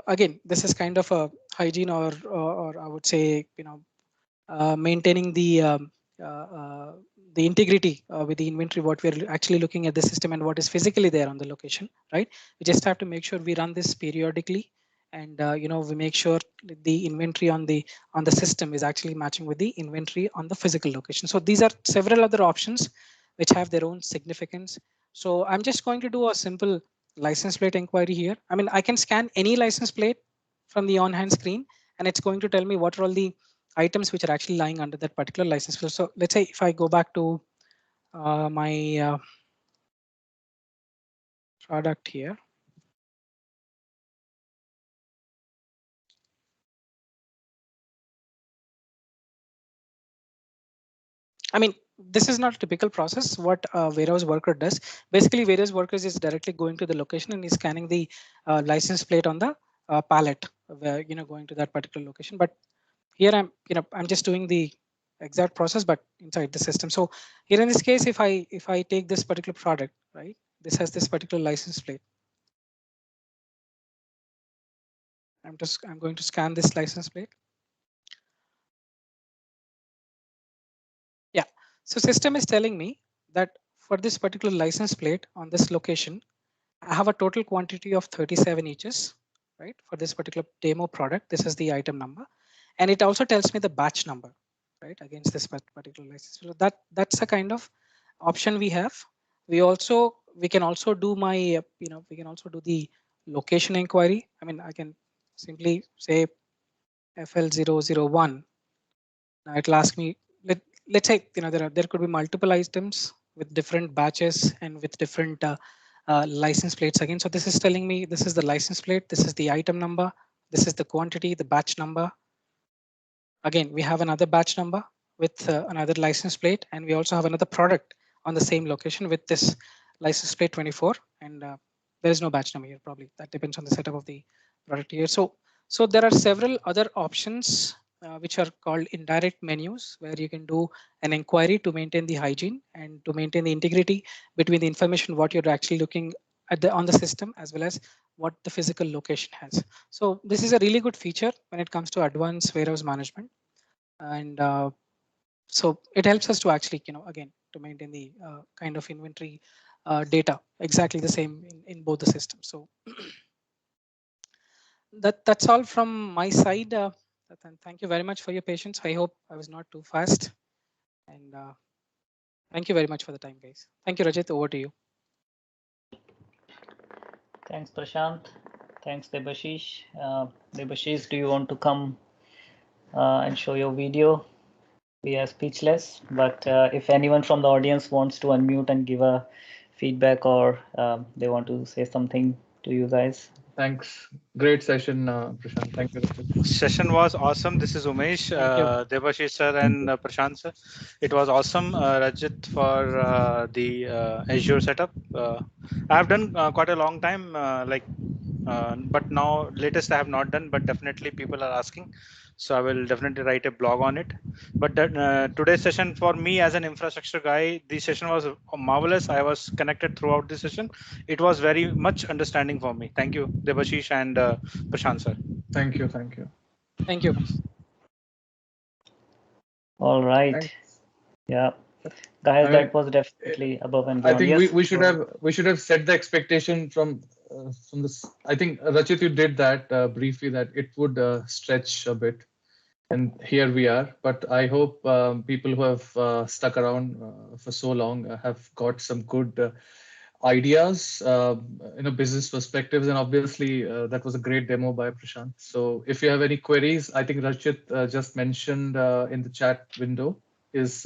again, this is kind of a hygiene or I would say maintaining uh, uh, the integrity with the inventory, what we're actually looking at the system and what is physically there on the location, right? We just have to make sure we run this periodically, and we make sure the inventory on the system is actually matching with the inventory on the physical location. So these are several other options which have their own significance. So I'm just going to do a simple license plate inquiry here. I mean, I can scan any license plate from the on-hand screen, and it's going to tell me what are all the items which are actually lying under that particular license plate. So let's say if I go back to my product here. I mean, this is not a typical process. What a warehouse worker does, basically, warehouse workers is directly going to the location and is scanning the license plate on the pallet, where going to that particular location. But here I'm just doing the exact process, but inside the system. So here in this case, if I take this particular product, right, this has this particular license plate. I'm going to scan this license plate. Yeah, so system is telling me that for this particular license plate on this location, I have a total quantity of 37 eaches, right, for this particular demo product. This is the item number, and it also tells me the batch number, right, against this particular license. So that's a kind of option we have. We can also do we can also do the location inquiry. I mean, I can simply say FL001. Now it'll ask me, let's say, there could be multiple items with different batches and with different license plates again. So this is telling me this is the license plate, this is the item number, this is the quantity, the batch number. Again, we have another batch number with another license plate, and we also have another product on the same location with this license plate 24. And there is no batch number here, probably. That depends on the setup of the product here. So there are several other options which are called indirect menus, where you can do an inquiry to maintain the hygiene and to maintain the integrity between the information what you're actually looking at on the system, as well as what the physical location has. So this is a really good feature when it comes to advanced warehouse management. And so it helps us to actually, again, to maintain the kind of inventory data exactly the same in both the systems. So that's all from my side. Thank you very much for your patience. I hope I was not too fast. And thank you very much for the time, guys. Thank you, Rajit. Over to you.
Thanks, Prashant. Thanks, Debashish. Debashish, do you want to come and show your video? We are speechless, but if anyone from the audience wants to unmute and give a feedback, or they want to say something to you guys.
Thanks. Great session, Prashant. Thank you.
Session was awesome. This is Umesh, Debashish sir, and Prashant sir. It was awesome, Rajit, for the Azure setup. I have done quite a long time, but now latest I have not done, but definitely people are asking. So I will definitely write a blog on it. But today's session for me as an infrastructure guy, the session was marvelous. I was connected throughout the session. It was very much understanding for me. Thank you, Debashish and Prashant sir.
Thank you. Thank you.
Thank you.
All right.
Thanks.
Yeah, guys, that was definitely above and beyond.
I think
yes,
we should have set the expectation from this. I think Rachit, you did that briefly, that it would stretch a bit, and here we are. But I hope people who have stuck around for so long have got some good ideas, business perspectives, and obviously that was a great demo by Prashant. So if you have any queries, I think Rachit just mentioned in the chat window his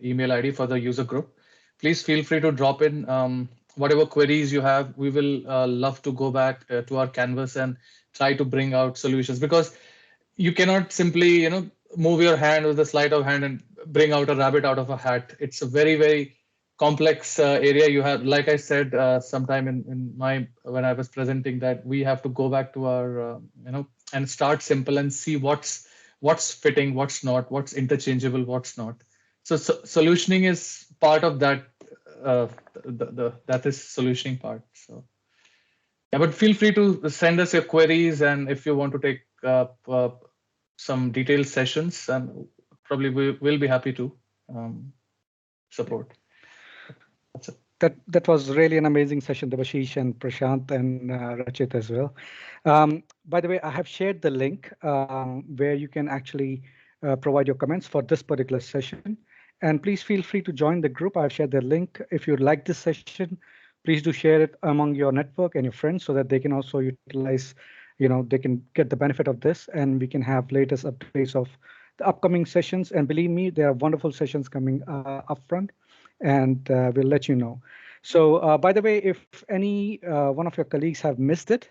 email ID for the user group. Please feel free to drop in whatever queries you have. We will love to go back to our canvas and try to bring out solutions, because you cannot simply, move your hand with a sleight of hand and bring out a rabbit out of a hat. It's a very, very complex area. You have, like I said, sometime when I was presenting, that we have to go back to our, and start simple and see what's fitting, what's not, what's interchangeable, what's not. So solutioning is part of that. That is solutioning part. So yeah, but feel free to send us your queries, and if you want to take some detailed sessions, and probably we'll be happy to support.
That was really an amazing session, Debashish and Prashant and Rachit as well. By the way, I have shared the link where you can actually provide your comments for this particular session. And please feel free to join the group. I've shared the link. If you like this session, please do share it among your network and your friends, so that they can also utilize, they can get the benefit of this, and we can have latest updates of the upcoming sessions. And believe me, there are wonderful sessions coming up front, and we'll let you know. So by the way, if any one of your colleagues have missed it,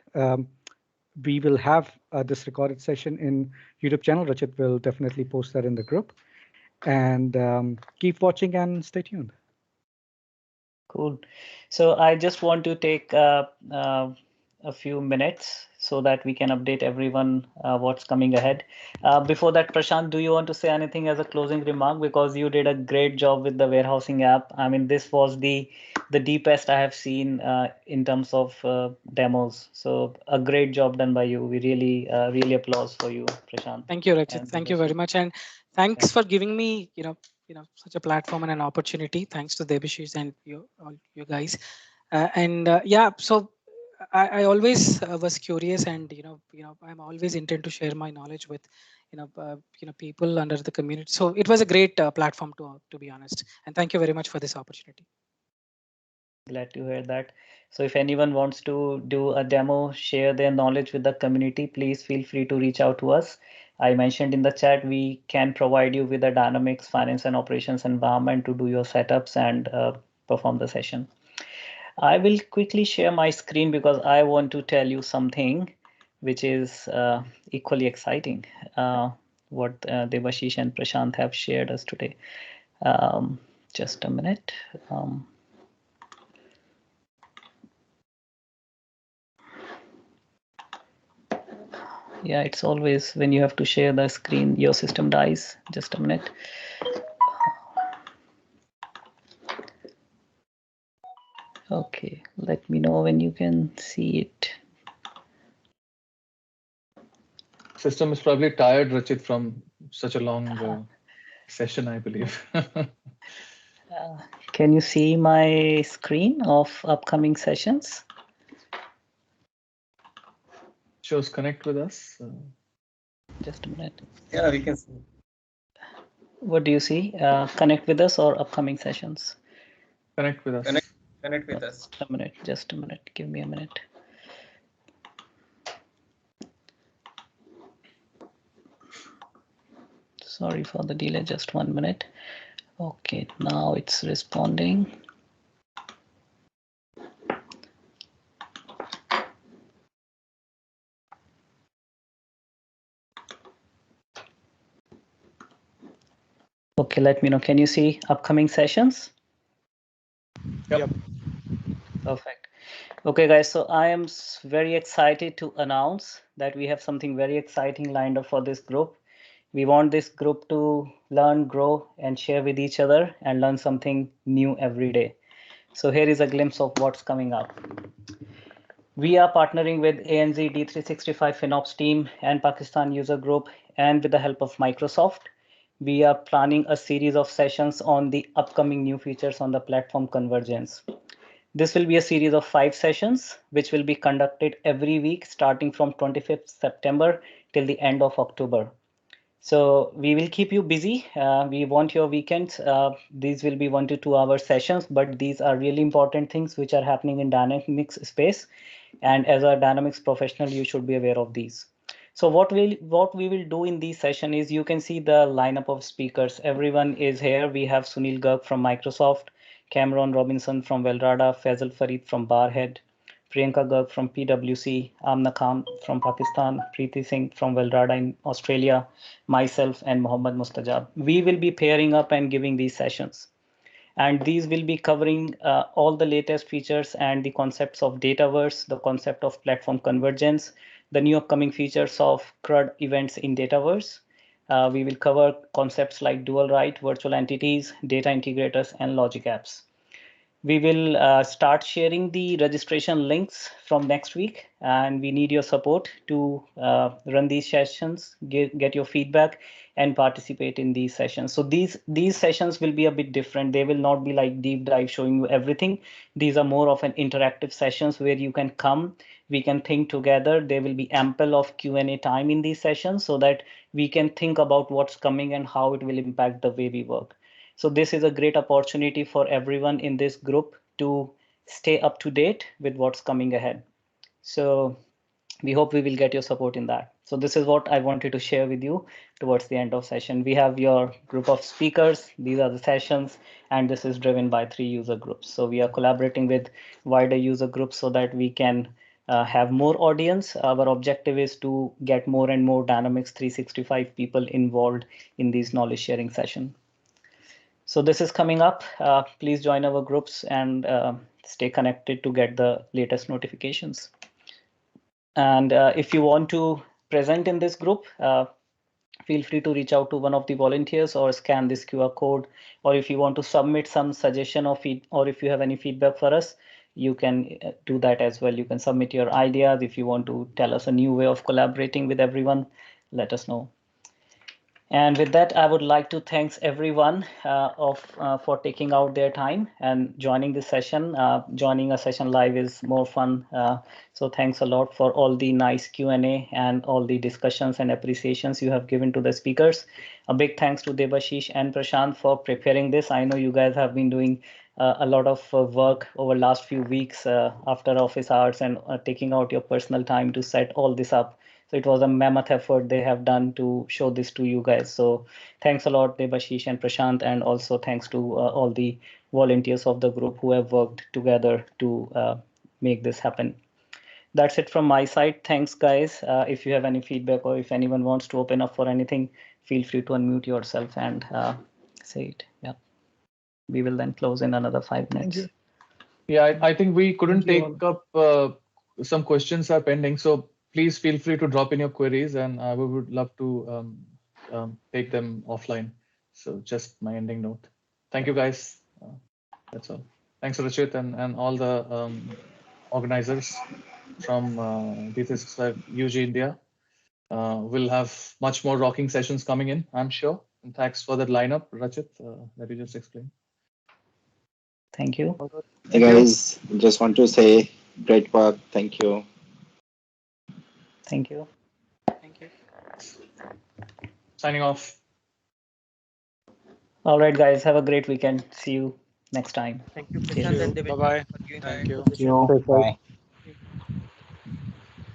we will have this recorded session in YouTube channel. Rachit will definitely post that in the group. And keep watching and stay tuned.
Cool. So I just want to take a few minutes. so that we can update everyone what's coming ahead. Before that, Prashant, do you want to say anything as a closing remark? Because you did a great job with the warehousing app. I mean, this was the deepest I have seen in terms of demos. So a great job done by you. We really applause for you, Prashant.
Thank you, Rachit. Thank you very much, and thanks for giving me such a platform and an opportunity. Thanks to Debashish and all you guys. Yeah, so I always was curious, and I'm always intent to share my knowledge with people under the community. So it was a great platform to be honest. And thank you very much for this opportunity.
Glad to hear that. So if anyone wants to do a demo, share their knowledge with the community, please feel free to reach out to us. I mentioned in the chat, we can provide you with a Dynamics finance and operations environment to do your setups and perform the session. I will quickly share my screen because I want to tell you something which is equally exciting, what Debashish and Prashant have shared us today. Just a minute. Yeah, it's always when you have to share the screen, your system dies. Just a minute. Okay, let me know when you can see it.
System is probably tired, Rachit, from such a long session, I believe.
Can you see my screen of upcoming sessions?
Shows connect with us.
Just a minute.
Yeah, we can see.
What do you see? Connect with us or upcoming sessions?
Connect with us.
Connect with us.
Just a minute. Just a minute. Give me a minute. Sorry for the delay. Just 1 minute. Okay, now it's responding. Okay, let me know. Can you see upcoming sessions?
Yep.
Perfect. Okay, guys, so I am very excited to announce that we have something very exciting lined up for this group. We want this group to learn, grow, and share with each other and learn something new every day. So here is a glimpse of what's coming up. We are partnering with ANZ D365 FinOps team and Pakistan user group, and with the help of Microsoft, we are planning a series of sessions on the upcoming new features on the platform convergence. This will be a series of 5 sessions, which will be conducted every week starting from 25th September till the end of October. So we will keep you busy. We want your weekends. These will be 1 to 2 hour sessions, but these are really important things which are happening in Dynamics space. And as a Dynamics professional, you should be aware of these. So what we will do in this session is, you can see the lineup of speakers. Everyone is here. We have Sunil Garg from Microsoft, Cameron Robinson from Velrada, Faisal Farid from Barhead, Priyanka Garg from PwC, Amna Khan from Pakistan, Preeti Singh from Velrada in Australia, myself and Mohammad Mustajab. We will be pairing up and giving these sessions. And these will be covering all the latest features and the concepts of Dataverse, the concept of platform convergence, the new upcoming features of CRUD events in Dataverse. We will cover concepts like dual write, virtual entities, data integrators, and logic apps. We will start sharing the registration links from next week, and we need your support to run these sessions, get your feedback, and participate in these sessions. So these sessions will be a bit different. They will not be like deep dive showing you everything. These are more of an interactive sessions where you can come, we can think together. There will be ample of Q&A time in these sessions so that we can think about what's coming and how it will impact the way we work. So this is a great opportunity for everyone in this group to stay up to date with what's coming ahead. So we hope we will get your support in that. So this is what I wanted to share with you towards the end of session. We have your group of speakers. These are the sessions, and this is driven by 3 user groups. So we are collaborating with wider user groups so that we can have more audience. Our objective is to get more and more Dynamics 365 people involved in these knowledge sharing sessions. So this is coming up. Please join our groups and stay connected to get the latest notifications. And if you want to present in this group, feel free to reach out to one of the volunteers or scan this QR code. Or if you want to submit some suggestion or if you have any feedback for us, you can do that as well. You can submit your ideas. If you want to tell us a new way of collaborating with everyone, let us know. And with that, I would like to thank everyone for taking out their time and joining this session. Joining a session live is more fun. So thanks a lot for all the nice Q&A and all the discussions and appreciations you have given to the speakers. A big thanks to Debashish and Prashant for preparing this. I know you guys have been doing a lot of work over last few weeks after office hours and taking out your personal time to set all this up. So it was a mammoth effort they have done to show this to you guys. So thanks a lot, Debashish and Prashant, and also thanks to all the volunteers of the group who have worked together to make this happen. That's it from my side. Thanks, guys. If you have any feedback or if anyone wants to open up for anything, feel free to unmute yourself and say it. Yeah. We will then close in another 5 minutes.
Yeah, I think we couldn't take up some questions are pending. So please feel free to drop in your queries and we would love to take them offline. So just my ending note. Thank you, guys. That's all. Thanks, Rachit, and all the organizers from D365 UG India. We'll have much more rocking sessions coming in, I'm sure. And thanks for that lineup, Rachit, that you just explained.
Thank you.
Hey guys, just want to say great work. Thank you.
Thank you.
Thank you.
Signing off.
All right, guys. Have a great weekend. See you next time.
Thank you,
Cheers.
Prashant and Devesh,
Bye-bye.
for giving
Thank you.
the
Bye.